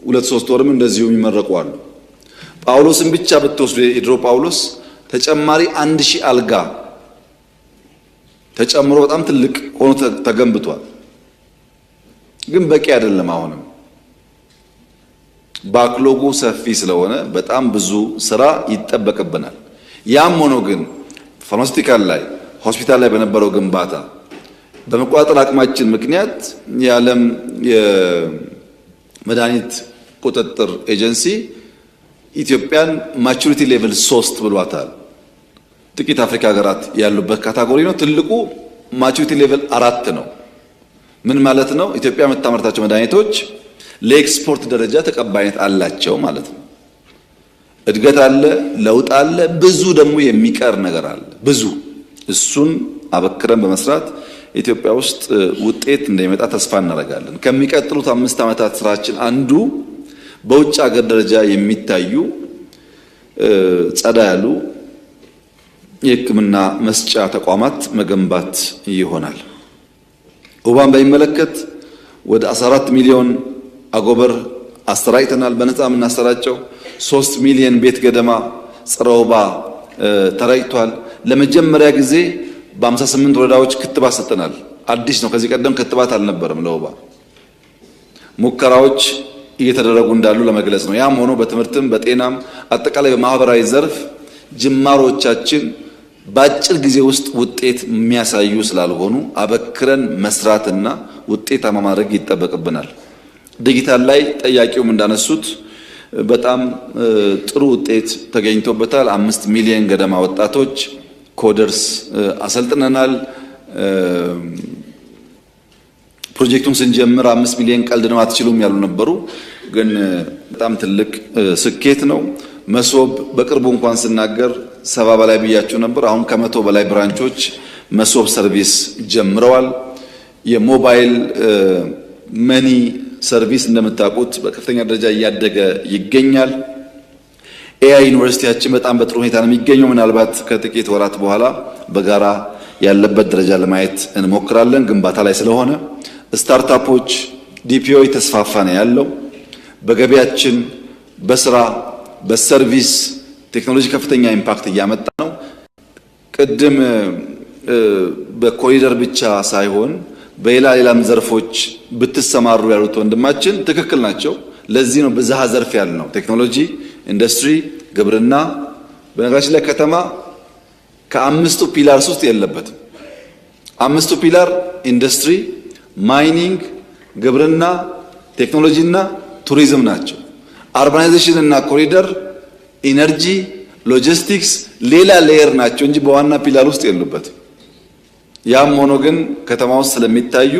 2-3 ወርም እንደዚሁ የሚመረቁ አሉ። ጳውሎስን ብቻ ብትወስዱ የድሮ ጳውሎስ ተጨማሪ 1000 አልጋ ተጨምሮ በጣም ትልቅ ሆኖ ተገንብቷል። ግን በቂ አይደለም። አሁንም ባክሎጉ ሰፊ ስለሆነ በጣም ብዙ ስራ ይጠበቅብናል። ያም ሆኖ ግን ፋርማሲውቲካል ላይ ሆስፒታል ላይ በነበረው ግንባታ በመቆጣጠር አቅማችን ምክንያት የዓለም የመድኃኒት ቁጥጥር ኤጀንሲ ኢትዮጵያን ማቹሪቲ ሌቭል 3 ብሏታል። ጥቂት አፍሪካ ሀገራት ያሉበት ካታጎሪ ነው። ትልቁ ማቹሪቲ ሌቭል 4 ነው። ምን ማለት ነው? ኢትዮጵያ የምታመርታቸው መድኃኒቶች ለኤክስፖርት ደረጃ ተቀባይነት አላቸው ማለት ነው። እድገት አለ፣ ለውጥ አለ፣ ብዙ ደግሞ የሚቀር ነገር አለ። ብዙ እሱን አበክረን በመስራት ኢትዮጵያ ውስጥ ውጤት እንደሚመጣ ተስፋ እናደርጋለን። ከሚቀጥሉት 5 ዓመታት ስራችን አንዱ በውጭ ሀገር ደረጃ የሚታዩ ጸዳ ያሉ የሕክምና መስጫ ተቋማት መገንባት ይሆናል። ወባን በሚመለከት ወደ 14 ሚሊዮን አጎበር አሰራጭተናል። በነፃ የምናሰራጨው 3 ሚሊዮን ቤት ገደማ ጸረ ወባ ተራጭቷል። ለመጀመሪያ ጊዜ በ58 ወረዳዎች ክትባት ሰጥተናል። አዲስ ነው። ከዚህ ቀደም ክትባት አልነበረም ለወባ። ሙከራዎች እየተደረጉ እንዳሉ ለመግለጽ ነው። ያም ሆኖ በትምህርትም በጤናም አጠቃላይ በማህበራዊ ዘርፍ ጅማሮቻችን በአጭር ጊዜ ውስጥ ውጤት የሚያሳዩ ስላልሆኑ አበክረን መስራትና ውጤታማ ማድረግ ይጠበቅብናል። ዲጂታል ላይ ጠያቂውም እንዳነሱት በጣም ጥሩ ውጤት ተገኝቶበታል። 5 ሚሊዮን ገደማ ወጣቶች ኮደርስ አሰልጥነናል። ፕሮጀክቱን ስንጀምር 5 ሚሊዮን ቀልድ ነው አትችሉም ያሉ ነበሩ። ግን በጣም ትልቅ ስኬት ነው። መሶብ በቅርቡ እንኳን ስናገር 70 በላይ ብያችሁ ነበር። አሁን ከ100 በላይ ብራንቾች መሶብ ሰርቪስ ጀምረዋል። የሞባይል መኒ ሰርቪስ እንደምታውቁት በከፍተኛ ደረጃ እያደገ ይገኛል። ኤአይ ዩኒቨርሲቲያችን በጣም በጥሩ ሁኔታ ነው የሚገኘው። ምናልባት ከጥቂት ወራት በኋላ በጋራ ያለበት ደረጃ ለማየት እንሞክራለን፣ ግንባታ ላይ ስለሆነ። ስታርታፖች ዲፒኦ ተስፋፋ ነው ያለው። በገቢያችን፣ በስራ፣ በሰርቪስ ቴክኖሎጂ ከፍተኛ ኢምፓክት እያመጣ ነው። ቅድም በኮሪደር ብቻ ሳይሆን በሌላም ዘርፎች ብትሰማሩ ያሉት ወንድማችን ትክክል ናቸው። ለዚህ ነው ብዝሃ ዘርፍ ያልነው። ቴክኖሎጂ፣ ኢንዱስትሪ፣ ግብርና። በነገራችን ላይ ከተማ ከ5ቱ ፒላርስ ውስጥ የለበትም። 5ቱ ፒላር ኢንዱስትሪ፣ ማይኒንግ፣ ግብርና፣ ቴክኖሎጂ እና ቱሪዝም ናቸው። አርባናይዜሽን እና ኮሪደር፣ ኢነርጂ፣ ሎጂስቲክስ ሌላ ሌየር ናቸው እንጂ በዋና ፒላር ውስጥ የሉበትም። ያም ሆኖ ግን ከተማ ውስጥ ስለሚታዩ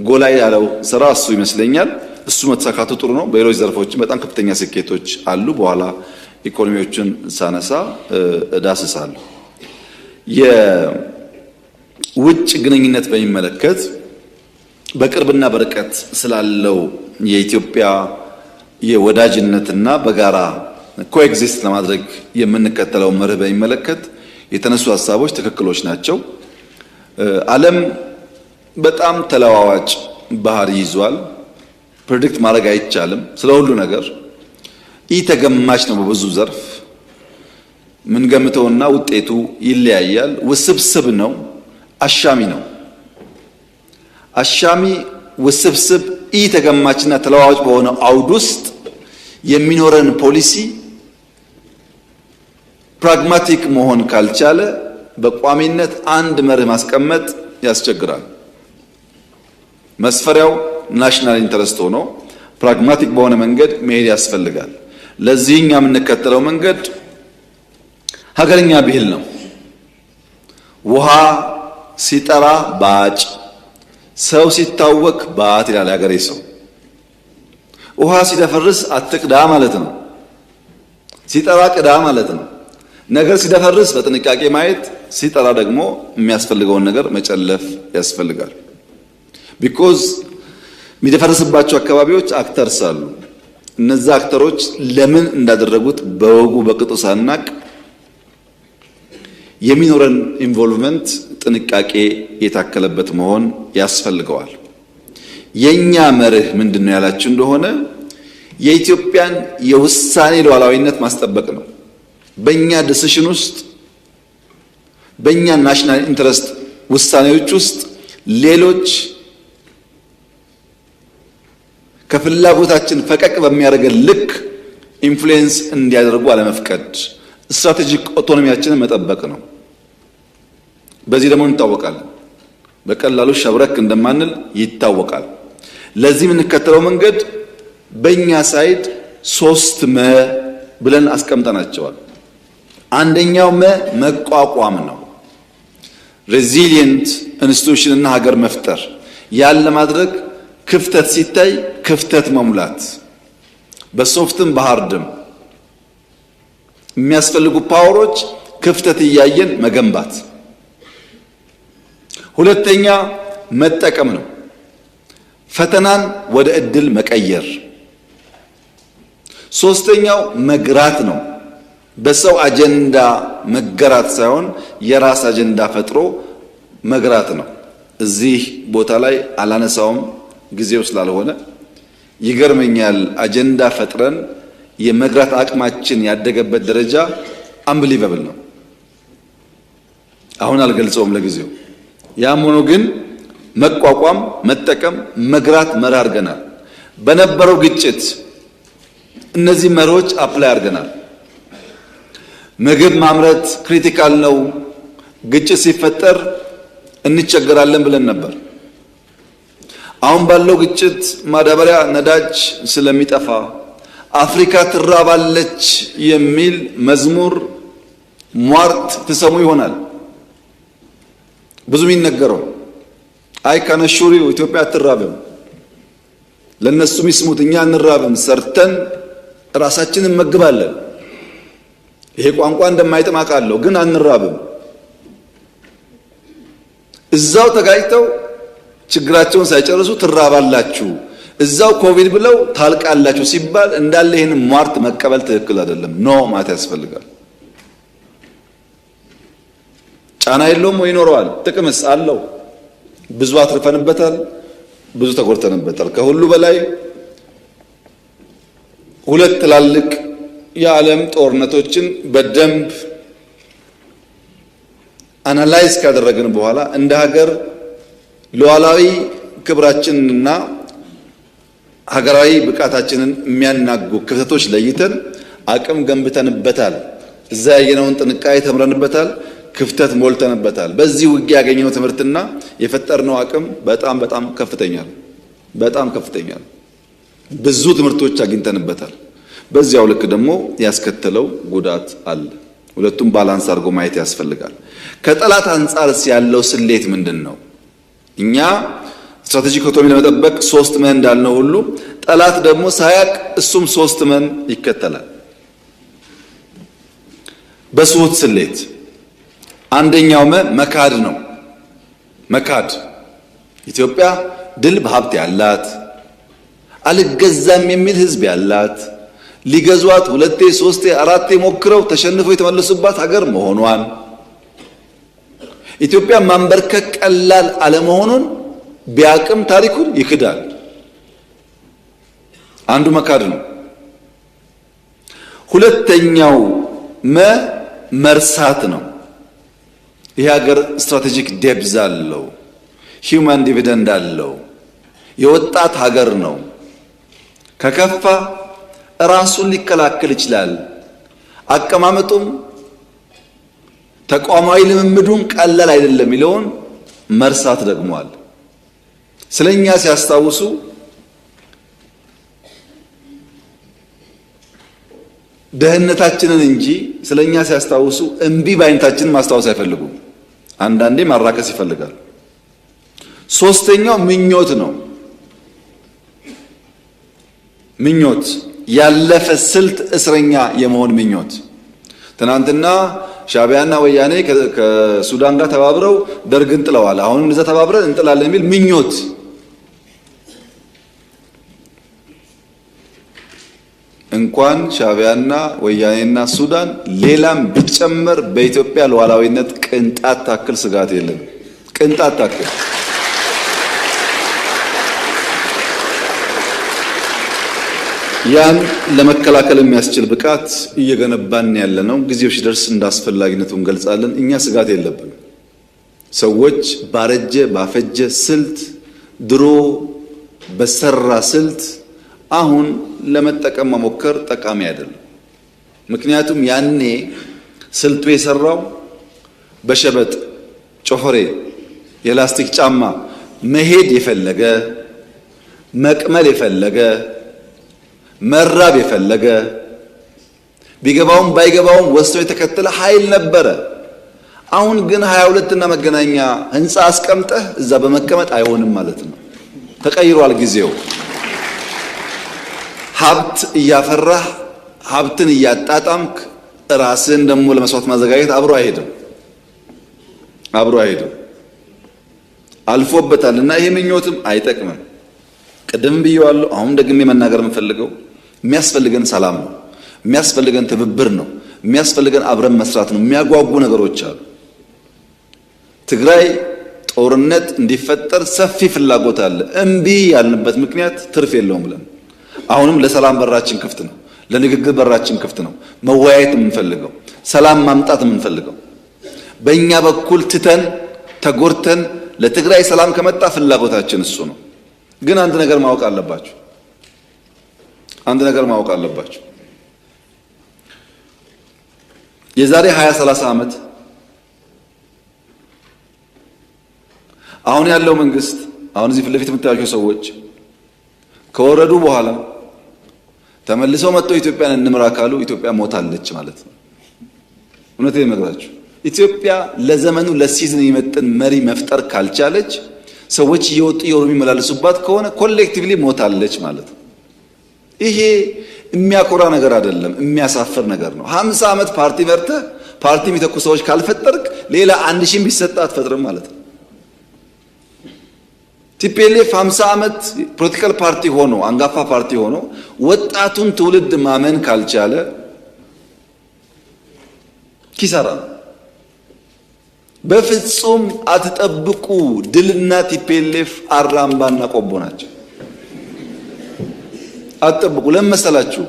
ጎላ ያለው ስራ እሱ ይመስለኛል። እሱ መተሳካቱ ጥሩ ነው። በሌሎች ዘርፎችም በጣም ከፍተኛ ስኬቶች አሉ። በኋላ ኢኮኖሚዎችን ሳነሳ እዳስሳለሁ። የውጭ ግንኙነት በሚመለከት በቅርብና በርቀት ስላለው የኢትዮጵያ የወዳጅነትና በጋራ ኮኤግዚስት ለማድረግ የምንከተለው መርህ በሚመለከት የተነሱ ሀሳቦች ትክክሎች ናቸው። ዓለም በጣም ተለዋዋጭ ባህሪ ይዟል። ፕሬዲክት ማድረግ አይቻልም። ስለ ሁሉ ነገር ተገማች ነው። በብዙ ዘርፍ ምን ገምተውና ውጤቱ ይለያያል። ውስብስብ ነው፣ አሻሚ ነው። አሻሚ፣ ውስብስብ፣ ተገማችና ተለዋዋጭ በሆነ አውድ ውስጥ የሚኖረን ፖሊሲ ፕራግማቲክ መሆን ካልቻለ በቋሚነት አንድ መርህ ማስቀመጥ ያስቸግራል። መስፈሪያው ናሽናል ኢንተረስት ሆኖ ፕራግማቲክ በሆነ መንገድ መሄድ ያስፈልጋል። ለዚህኛ የምንከተለው መንገድ ሀገርኛ ብሂል ነው። ውሃ ሲጠራ ባጭ፣ ሰው ሲታወክ ባት ይላል ሀገሬ ሰው። ውሃ ሲደፈርስ አትቅዳ ማለት ነው። ሲጠራ ቅዳ ማለት ነው። ነገር ሲደፈርስ በጥንቃቄ ማየት፣ ሲጠራ ደግሞ የሚያስፈልገውን ነገር መጨለፍ ያስፈልጋል። ቢኮዝ የሚደፈርስባቸው አካባቢዎች አክተርስ አሉ። እነዛ አክተሮች ለምን እንዳደረጉት በወጉ በቅጡ ሳናቅ የሚኖረን ኢንቮልቭመንት ጥንቃቄ የታከለበት መሆን ያስፈልገዋል። የኛ መርህ ምንድነው ያላችሁ እንደሆነ የኢትዮጵያን የውሳኔ ሉዓላዊነት ማስጠበቅ ነው። በእኛ ዲሲሽን ውስጥ በእኛ ናሽናል ኢንተረስት ውሳኔዎች ውስጥ ሌሎች ከፍላጎታችን ፈቀቅ በሚያደርገን ልክ ኢንፍሉዌንስ እንዲያደርጉ አለመፍቀድ ስትራቴጂክ ኦቶኖሚያችንን መጠበቅ ነው። በዚህ ደግሞ እንታወቃለን። በቀላሉ ሸብረክ እንደማንል ይታወቃል። ለዚህ የምንከተለው መንገድ በእኛ ሳይድ 3 መ ብለን አስቀምጠናቸዋል። አንደኛው መቋቋም ነው። ሬዚሊየንት ኢንስቲትዩሽን እና ሀገር መፍጠር። ያን ለማድረግ ክፍተት ሲታይ ክፍተት መሙላት፣ በሶፍትም በሃርድም የሚያስፈልጉ ፓወሮች ክፍተት እያየን መገንባት። ሁለተኛ መጠቀም ነው። ፈተናን ወደ እድል መቀየር። ሶስተኛው መግራት ነው። በሰው አጀንዳ መገራት ሳይሆን የራስ አጀንዳ ፈጥሮ መግራት ነው። እዚህ ቦታ ላይ አላነሳውም ጊዜው ስላልሆነ። ይገርመኛል፣ አጀንዳ ፈጥረን የመግራት አቅማችን ያደገበት ደረጃ አንብሊቨብል ነው። አሁን አልገልጸውም ለጊዜው። ያም ሆኖ ግን መቋቋም፣ መጠቀም፣ መግራት መርህ አድርገናል። በነበረው ግጭት እነዚህ መርሆች አፕላይ አድርገናል። ምግብ ማምረት ክሪቲካል ነው፣ ግጭት ሲፈጠር እንቸገራለን ብለን ነበር። አሁን ባለው ግጭት ማዳበሪያ፣ ነዳጅ ስለሚጠፋ አፍሪካ ትራባለች የሚል መዝሙር ሟርት ትሰሙ ይሆናል። ብዙ የሚነገረው አይ ካነሹሪው ኢትዮጵያ አትራብም፣ ለነሱ ይስሙት፣ እኛ እንራብም፣ ሰርተን ራሳችንን እንመግባለን። ይሄ ቋንቋ እንደማይጥም አውቃለሁ፣ ግን አንራብም። እዛው ተጋጭተው ችግራቸውን ሳይጨርሱ ትራባላችሁ፣ እዛው ኮቪድ ብለው ታልቃላችሁ ሲባል እንዳለ ይህን ሟርት መቀበል ትክክል አይደለም። ኖ ማለት ያስፈልጋል። ጫና የለውም ወይ? ይኖረዋል። ጥቅምስ አለው። ብዙ አትርፈንበታል፣ ብዙ ተጎድተንበታል። ከሁሉ በላይ 2 ትላልቅ የዓለም ጦርነቶችን በደንብ አናላይዝ ካደረግን በኋላ እንደ ሀገር ሉዓላዊ ክብራችንንና ሀገራዊ ብቃታችንን የሚያናጉ ክፍተቶች ለይተን አቅም ገንብተንበታል። እዛ ያየነውን ጥንቃቄ ተምረንበታል፣ ክፍተት ሞልተንበታል። በዚህ ውጊያ ያገኘነው ትምህርትና የፈጠርነው አቅም በጣም ከፍተኛ ነው። በጣም ከፍተኛ ነው። ብዙ ትምህርቶች አግኝተንበታል። በዚያው ልክ ደግሞ ያስከተለው ጉዳት አለ። ሁለቱም ባላንስ አድርጎ ማየት ያስፈልጋል። ከጠላት አንጻርስ ያለው ስሌት ምንድን ነው? እኛ ስትራቴጂክ ኦቶኖሚ ለመጠበቅ 3 መን እንዳልነው ሁሉ ጠላት ደግሞ ሳያቅ እሱም 3 መን ይከተላል። በስሁት ስሌት አንደኛው መካድ ነው። መካድ ኢትዮጵያ ድል በሀብት ያላት፣ አልገዛም የሚል ህዝብ ያላት፣ ሊገዟት 2 3 4 ሞክረው ተሸንፈው የተመለሱባት ሀገር መሆኗን፣ ኢትዮጵያ ማንበርከክ ቀላል አለመሆኑን ቢያቅም ታሪኩን ይክዳል። አንዱ መካድ ነው። ሁለተኛው መርሳት ነው። ይህ ሀገር ስትራቴጂክ ዴፕዝ አለው፣ ሂውማን ዲቪደንድ አለው፣ የወጣት ሀገር ነው። ከከፋ ራሱን ሊከላከል ይችላል። አቀማመጡም ተቋማዊ ልምምዱም ቀላል አይደለም የሚለውን መርሳት ደግሟል። ስለኛ ሲያስታውሱ ደህንነታችንን እንጂ ስለኛ ሲያስታውሱ እምቢ ባይነታችንን ማስታወስ አይፈልጉም። አንዳንዴ ማራከስ ይፈልጋል። ሶስተኛው ምኞት ነው። ምኞት ያለፈ ስልት እስረኛ የመሆን ምኞት። ትናንትና ሻዕቢያና ወያኔ ከሱዳን ጋር ተባብረው ደርግን ጥለዋል። አሁንም እንደዛ ተባብረን እንጥላለን የሚል ምኞት። እንኳን ሻዕቢያና ወያኔና ሱዳን ሌላም ቢጨመር በኢትዮጵያ ሉዓላዊነት ቅንጣት ታክል ስጋት የለም። ቅንጣት ታክል። ያን ለመከላከል የሚያስችል ብቃት እየገነባን ያለነው ጊዜው ሲደርስ እንዳስፈላጊነቱ እንገልጻለን። እኛ ስጋት የለብንም። ሰዎች ባረጀ ባፈጀ ስልት ድሮ በሰራ ስልት አሁን ለመጠቀም መሞከር ጠቃሚ አይደለም። ምክንያቱም ያኔ ስልቱ የሰራው በሸበጥ ጮፈሬ የላስቲክ ጫማ መሄድ የፈለገ መቅመል የፈለገ መራብ የፈለገ ቢገባውም ባይገባውም ወስቶ የተከተለ ኃይል ነበረ። አሁን ግን 22 እና መገናኛ ህንፃ አስቀምጠህ እዛ በመቀመጥ አይሆንም ማለት ነው። ተቀይሯል ጊዜው። ሀብት እያፈራህ ሀብትን እያጣጣምክ ራስን ደግሞ ለመስዋዕት ማዘጋጀት አብሮ አይሄድም። አልፎበታልና ይሄ ምኞትም አይጠቅምም። ቅድም ብየዋለሁ፣ አሁን ደግሜ መናገር የምፈልገው የሚያስፈልገን ሰላም ነው፣ የሚያስፈልገን ትብብር ነው፣ የሚያስፈልገን አብረን መስራት ነው። የሚያጓጉ ነገሮች አሉ። ትግራይ ጦርነት እንዲፈጠር ሰፊ ፍላጎት አለ። እምቢ ያልንበት ምክንያት ትርፍ የለውም ብለን አሁንም ለሰላም በራችን ክፍት ነው፣ ለንግግር በራችን ክፍት ነው። መወያየት የምንፈልገው ሰላም ማምጣት የምንፈልገው በእኛ በኩል ትተን ተጎርተን ለትግራይ ሰላም ከመጣ ፍላጎታችን እሱ ነው። ግን አንድ ነገር ማወቅ አለባችሁ። የዛሬ 20-30 ዓመት አሁን ያለው መንግስት አሁን እዚህ ፊት ለፊት የምታዩቸው ሰዎች ከወረዱ በኋላ ተመልሰው መጥተው ኢትዮጵያን እንምራ ካሉ ኢትዮጵያ ሞታለች ማለት ነው። እውነቴን እነግራችሁ፣ ኢትዮጵያ ለዘመኑ ለሲዝን የሚመጥን መሪ መፍጠር ካልቻለች ሰዎች እየወጡ የሚመላለሱባት ከሆነ ኮሌክቲቭሊ ሞታለች ማለት ነው። ይሄ የሚያኮራ ነገር አይደለም፣ የሚያሳፍር ነገር ነው። 50 ዓመት ፓርቲ መርተህ ፓርቲ የሚተኩ ሰዎች ካልፈጠርክ ሌላ 1000 ቢሰጣ አትፈጥርም ማለት ነው። ቲፒኤልኤፍ 50 ዓመት ፖለቲካል ፓርቲ ሆኖ አንጋፋ ፓርቲ ሆኖ ወጣቱን ትውልድ ማመን ካልቻለ ኪሳራ ነው። በፍጹም አትጠብቁ። ድልና ቲፒኤልኤፍ አራምባና ቆቦ ናቸው። አትጠብቁ። ለምን መሰላችሁ?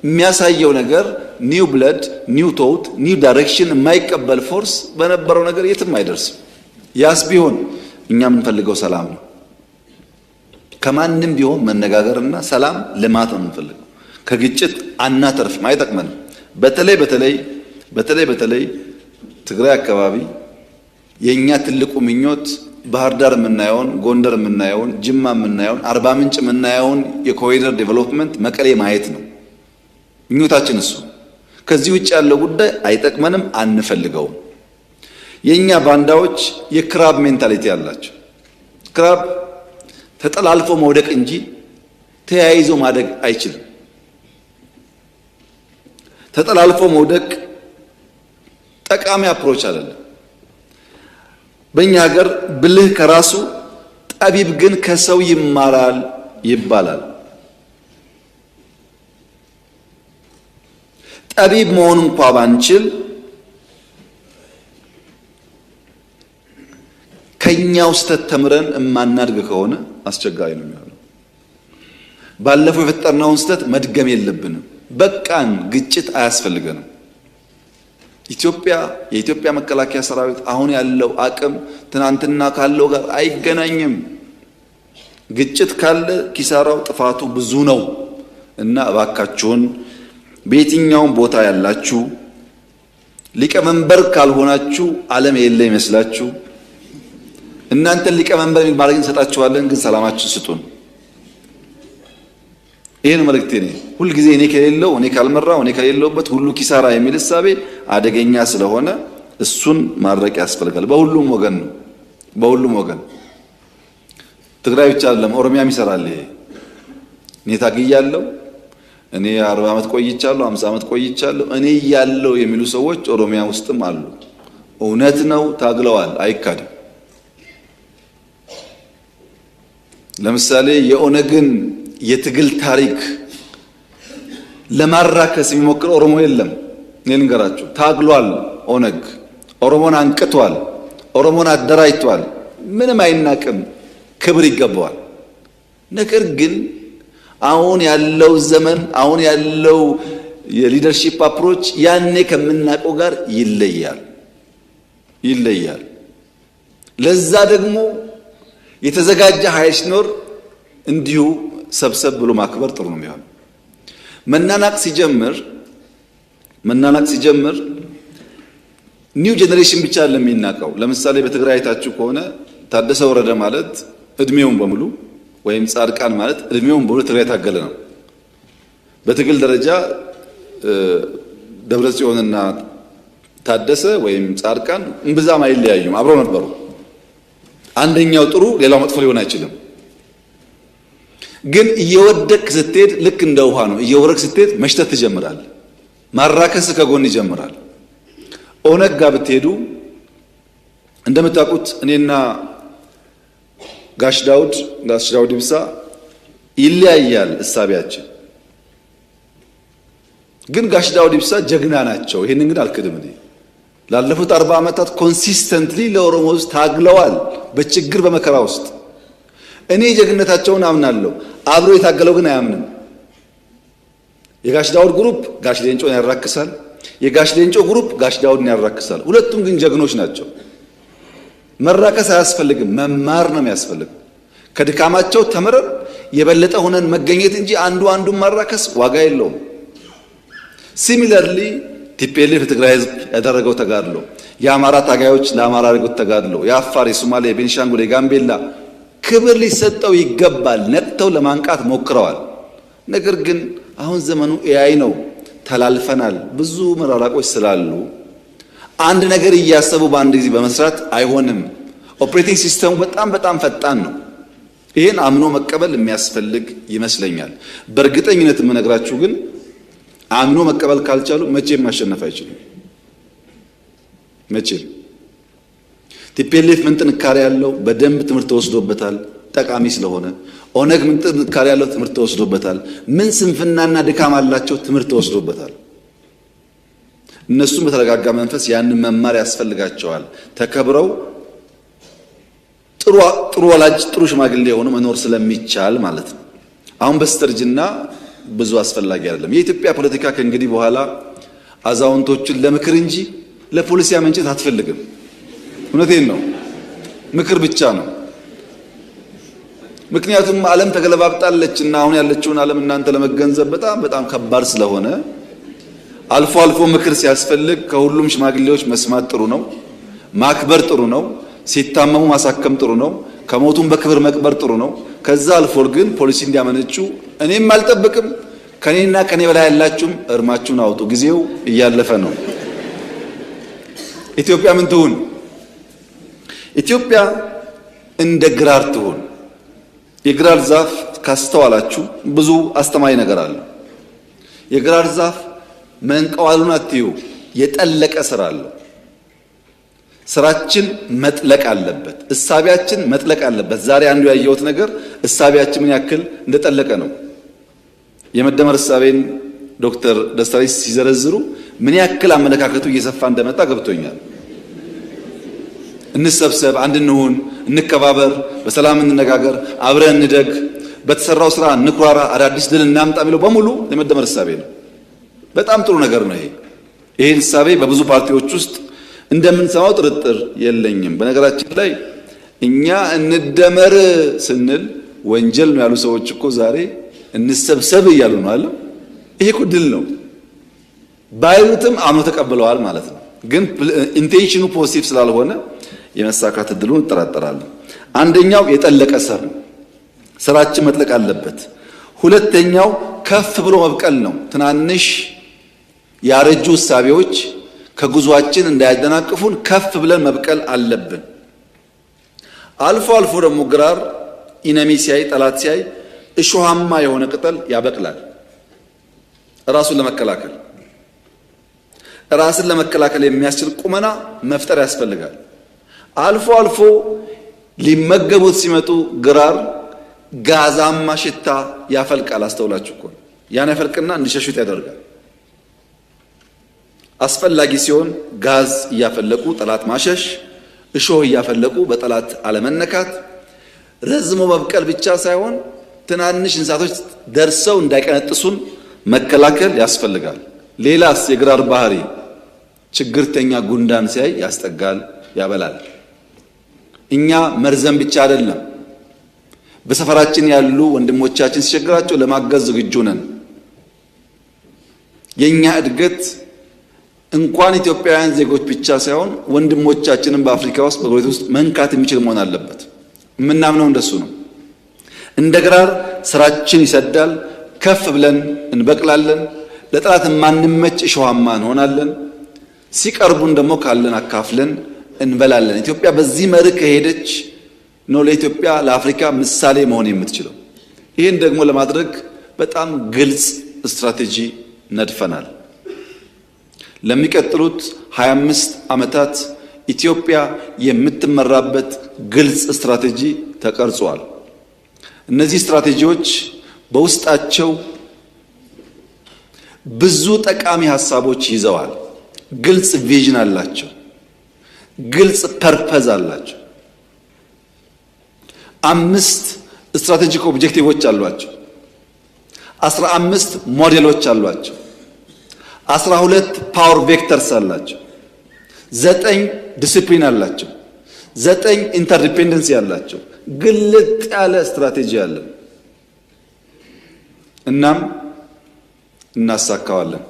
የሚያሳየው ነገር ኒው ብለድ፣ ኒው ቶት፣ ኒው ዳይሬክሽን የማይቀበል ፎርስ በነበረው ነገር የትም አይደርስም። ያስ ቢሆን እኛ የምንፈልገው ሰላም ነው። ከማንም ቢሆን መነጋገርና ሰላም ልማት ነው የምንፈልገው። ከግጭት አናተርፍም፣ አይጠቅመንም። በተለይ ትግራይ አካባቢ የኛ ትልቁ ምኞት ባህር ዳር የምናየውን፣ ጎንደር የምናየውን፣ ጅማ የምናየውን፣ አርባ ምንጭ የምናየውን የኮሪደር ዴቨሎፕመንት መቀሌ ማየት ነው ምኞታችን እሱ። ከዚህ ውጭ ያለው ጉዳይ አይጠቅመንም፣ አንፈልገውም። የኛ ባንዳዎች የክራብ ሜንታሊቲ ያላቸው፣ ክራብ ተጠላልፎ መውደቅ እንጂ ተያይዞ ማደግ አይችልም። ተጠላልፎ መውደቅ ጠቃሚ አፕሮች አይደለም። በእኛ ሀገር ብልህ ከራሱ ጠቢብ ግን ከሰው ይማራል ይባላል። ጠቢብ መሆን እንኳ ባንችል ከኛው ስህተት ተምረን እማናድግ ከሆነ አስቸጋሪ ነው የሚሆነው። ባለፈው የፈጠርነውን ስህተት መድገም የለብንም። በቃን፣ ግጭት አያስፈልገንም። የኢትዮጵያ መከላከያ ሰራዊት አሁን ያለው አቅም ትናንትና ካለው ጋር አይገናኝም። ግጭት ካለ ኪሳራው ጥፋቱ ብዙ ነው እና እባካችሁን በየትኛውም ቦታ ያላችሁ ሊቀመንበር ካልሆናችሁ ዓለም የለ ይመስላችሁ። እናንተን ሊቀመንበር የሚል ማድረግ እንሰጣችኋለን፣ ግን ሰላማችን ስጡን። ይሄን መልእክቴ ነው። ሁል ጊዜ እኔ ከሌለው፣ እኔ ካልመራው፣ እኔ ከሌለውበት ሁሉ ኪሳራ የሚል እሳቤ አደገኛ ስለሆነ እሱን ማድረቅ ያስፈልጋል። በሁሉም ወገን ነው፣ በሁሉም ወገን። ትግራይ ብቻ አይደለም፣ ኦሮሚያም ይሰራል። ይሄ እኔ ታግያለሁ፣ እኔ 40 ዓመት ቆይቻለሁ፣ 50 ዓመት ቆይቻለሁ፣ እኔ ያለው የሚሉ ሰዎች ኦሮሚያ ውስጥም አሉ። እውነት ነው፣ ታግለዋል፣ አይካድም። ለምሳሌ የኦነግን የትግል ታሪክ ለማራከስ የሚሞክር ኦሮሞ የለም። እኔ ልንገራችሁ፣ ታግሏል። ኦነግ ኦሮሞን አንቅቷል፣ ኦሮሞን አደራጅቷል። ምንም አይናቅም፣ ክብር ይገባዋል። ነገር ግን አሁን ያለው ዘመን አሁን ያለው የሊደርሺፕ አፕሮች ያኔ ከምናውቀው ጋር ይለያል። ለዛ ደግሞ የተዘጋጀ ኃይል ሲኖር እንዲሁ ሰብሰብ ብሎ ማክበር ጥሩ ነው የሚሆነው። መናናቅ ሲጀምር ኒው ጄኔሬሽን ብቻ ለሚናቀው ለምሳሌ በትግራይ አይታችሁ ከሆነ ታደሰ ወረደ ማለት እድሜውን በሙሉ ወይም ጻድቃን ማለት እድሜውን በሙሉ ትግራይ ታገለ ነው። በትግል ደረጃ ደብረጽዮንና ታደሰ ወይም ጻድቃን እምብዛም አይለያዩም፣ አብረው ነበሩ። አንደኛው ጥሩ ሌላው መጥፎ ሊሆን አይችልም። ግን እየወደቅ ስትሄድ ልክ እንደ ውሃ ነው። እየወረቅ ስትሄድ መሽተት ትጀምራል። ማራከስ ከጎን ይጀምራል። ኦነግ ጋር ብትሄዱ እንደምታውቁት እኔና ጋሽ ዳውድ ኢብሳ ይለያያል እሳቢያችን። ግን ጋሽ ዳውድ ኢብሳ ጀግና ናቸው። ይሄንን ግን አልክድም። እኔ ላለፉት 40 ዓመታት ኮንሲስተንትሊ ለኦሮሞ ሕዝብ ታግለዋል፣ በችግር በመከራ ውስጥ። እኔ ጀግነታቸውን አምናለሁ። አብሮ የታገለው ግን አያምንም። የጋሽ ዳውድ ግሩፕ ጋሽ ሌንጮን ያራክሳል፣ የጋሽ ሌንጮ ግሩፕ ጋሽ ዳውድን ያራክሳል። ሁለቱም ግን ጀግኖች ናቸው። መራከስ አያስፈልግም፣ መማር ነው የሚያስፈልግ። ከድካማቸው ተምረን የበለጠ ሆነን መገኘት እንጂ አንዱን ማራከስ ዋጋ የለውም። ሲሚለርሊ ቲፒኤልኤፍ የትግራይ ህዝብ ያደረገው ተጋድሎ፣ የአማራ ታጋዮች ለአማራ ያደረጉት ተጋድሎ፣ የአፋር፣ የሶማሌ፣ የቤኒሻንጉል፣ የጋምቤላ ክብር ሊሰጠው ይገባል። ነቅተው ለማንቃት ሞክረዋል። ነገር ግን አሁን ዘመኑ ኤአይ ነው፣ ተላልፈናል። ብዙ መራራቆች ስላሉ አንድ ነገር እያሰቡ በአንድ ጊዜ በመስራት አይሆንም። ኦፕሬቲንግ ሲስተሙ በጣም ፈጣን ነው። ይህን አምኖ መቀበል የሚያስፈልግ ይመስለኛል። በእርግጠኝነት የምነግራችሁ ግን አምኖ መቀበል ካልቻሉ መቼም ማሸነፍ አይችሉም። መቼም ቲፒኤልኤፍ ምን ጥንካሬ ያለው በደንብ ትምህርት ተወስዶበታል፣ ጠቃሚ ስለሆነ። ኦነግ ምን ጥንካሬ ያለው ትምህርት ተወስዶበታል። ምን ስንፍናና ድካም አላቸው፣ ትምህርት ተወስዶበታል። እነሱም በተረጋጋ መንፈስ ያንን መማር ያስፈልጋቸዋል። ተከብረው ጥሩ ወላጅ ጥሩ ሽማግሌ የሆኑ መኖር ስለሚቻል ማለት ነው። አሁን በስተርጅና ብዙ አስፈላጊ አይደለም። የኢትዮጵያ ፖለቲካ ከእንግዲህ በኋላ አዛውንቶችን ለምክር እንጂ ለፖሊሲ መንጨት አትፈልግም። እውነቴን ነው። ምክር ብቻ ነው። ምክንያቱም ዓለም ተገለባብጣለችና አሁን ያለችውን ዓለም እናንተ ለመገንዘብ በጣም ከባድ ስለሆነ አልፎ አልፎ ምክር ሲያስፈልግ ከሁሉም ሽማግሌዎች መስማት ጥሩ ነው። ማክበር ጥሩ ነው። ሲታመሙ ማሳከም ጥሩ ነው። ከሞቱም በክብር መቅበር ጥሩ ነው። ከዛ አልፎ ግን ፖሊሲ እንዲያመነጩ እኔም አልጠብቅም። ከኔና ከኔ በላይ ያላችሁም እርማችሁን አውጡ። ጊዜው እያለፈ ነው። ኢትዮጵያ ምን ትሁን? ኢትዮጵያ እንደ ግራር ትሁን። የግራር ዛፍ ካስተዋላችሁ ብዙ አስተማሪ ነገር አለ። የግራር ዛፍ መንቀዋሉን አትዩ፣ የጠለቀ ስራ አለው። ስራችን መጥለቅ አለበት። እሳቢያችን መጥለቅ አለበት። ዛሬ አንዱ ያየሁት ነገር እሳቢያችን ምን ያክል እንደጠለቀ ነው። የመደመር እሳቤን ዶክተር ደስታ ሲዘረዝሩ ምን ያክል አመለካከቱ እየሰፋ እንደመጣ ገብቶኛል። እንሰብሰብ፣ አንድ እንሁን፣ እንከባበር፣ በሰላም እንነጋገር፣ አብረን እንደግ፣ በተሰራው ስራ እንኩራራ፣ አዳዲስ ድል እናምጣ የሚለው በሙሉ የመደመር እሳቤ ነው። በጣም ጥሩ ነገር ነው። ይሄን እሳቤ በብዙ ፓርቲዎች ውስጥ እንደምንሰማው ጥርጥር የለኝም። በነገራችን ላይ እኛ እንደመር ስንል ወንጀል ነው ያሉ ሰዎች እኮ ዛሬ እንሰብሰብ እያሉ ነው አለ። ይሄ እኮ ድል ነው። ባይሉትም አምኖ ተቀብለዋል ማለት ነው። ግን ኢንቴንሽኑ ፖዚቲቭ ስላልሆነ የመሳካት እድሉን እንጠራጠራለን። አንደኛው የጠለቀ ስር ነው። ስራችን መጥለቅ አለበት። ሁለተኛው ከፍ ብሎ መብቀል ነው። ትናንሽ ያረጁ እሳቤዎች ከጉዟችን እንዳያደናቅፉን ከፍ ብለን መብቀል አለብን። አልፎ አልፎ ደግሞ ግራር ኢነሚ ሲያይ፣ ጠላት ሲያይ እሾሃማ የሆነ ቅጠል ያበቅላል። ራሱን ለመከላከል የሚያስችል ቁመና መፍጠር ያስፈልጋል። አልፎ አልፎ ሊመገቡት ሲመጡ ግራር ጋዛማ ሽታ ያፈልቃል። አስተውላችሁ እኮ ያን ያፈልቅና እንዲሸሹት ያደርጋል። አስፈላጊ ሲሆን ጋዝ እያፈለቁ ጠላት ማሸሽ፣ እሾህ እያፈለቁ በጠላት አለመነካት፣ ረዝሞ መብቀል ብቻ ሳይሆን ትናንሽ እንስሳቶች ደርሰው እንዳይቀነጥሱን መከላከል ያስፈልጋል። ሌላስ የግራር ባህሪ ችግርተኛ ጉንዳን ሲያይ ያስጠጋል፣ ያበላል። እኛ መርዘም ብቻ አይደለም፣ በሰፈራችን ያሉ ወንድሞቻችን ሲቸግራቸው ለማገዝ ዝግጁ ነን። የኛ እድገት እንኳን ኢትዮጵያውያን ዜጎች ብቻ ሳይሆን ወንድሞቻችንን በአፍሪካ ውስጥ በጎረቤት ውስጥ መንካት የሚችል መሆን አለበት። የምናምነው እንደሱ ነው። እንደ ግራር ስራችን ይሰዳል፣ ከፍ ብለን እንበቅላለን፣ ለጠላት ማንመጭ እሾሃማ እንሆናለን። ሲቀርቡን ደግሞ ካለን አካፍለን እንበላለን። ኢትዮጵያ በዚህ መርህ ከሄደች ነው ለኢትዮጵያ ለአፍሪካ ምሳሌ መሆን የምትችለው። ይህን ደግሞ ለማድረግ በጣም ግልጽ ስትራቴጂ ነድፈናል። ለሚቀጥሉት 25 ዓመታት ኢትዮጵያ የምትመራበት ግልጽ ስትራቴጂ ተቀርጿል። እነዚህ ስትራቴጂዎች በውስጣቸው ብዙ ጠቃሚ ሀሳቦች ይዘዋል። ግልጽ ቪዥን አላቸው። ግልጽ ፐርፐዝ አላቸው። 5 ስትራቴጂክ ኦብጀክቲቮች አሏቸው። 15 ሞዴሎች አሏቸው። 12 ፓወር ቬክተርስ አላቸው። 9 ዲሲፕሊን አላቸው። 9 ኢንተርዲፔንደንሲ አላቸው። ግልጥ ያለ ስትራቴጂ አለን። እናም እናሳካዋለን።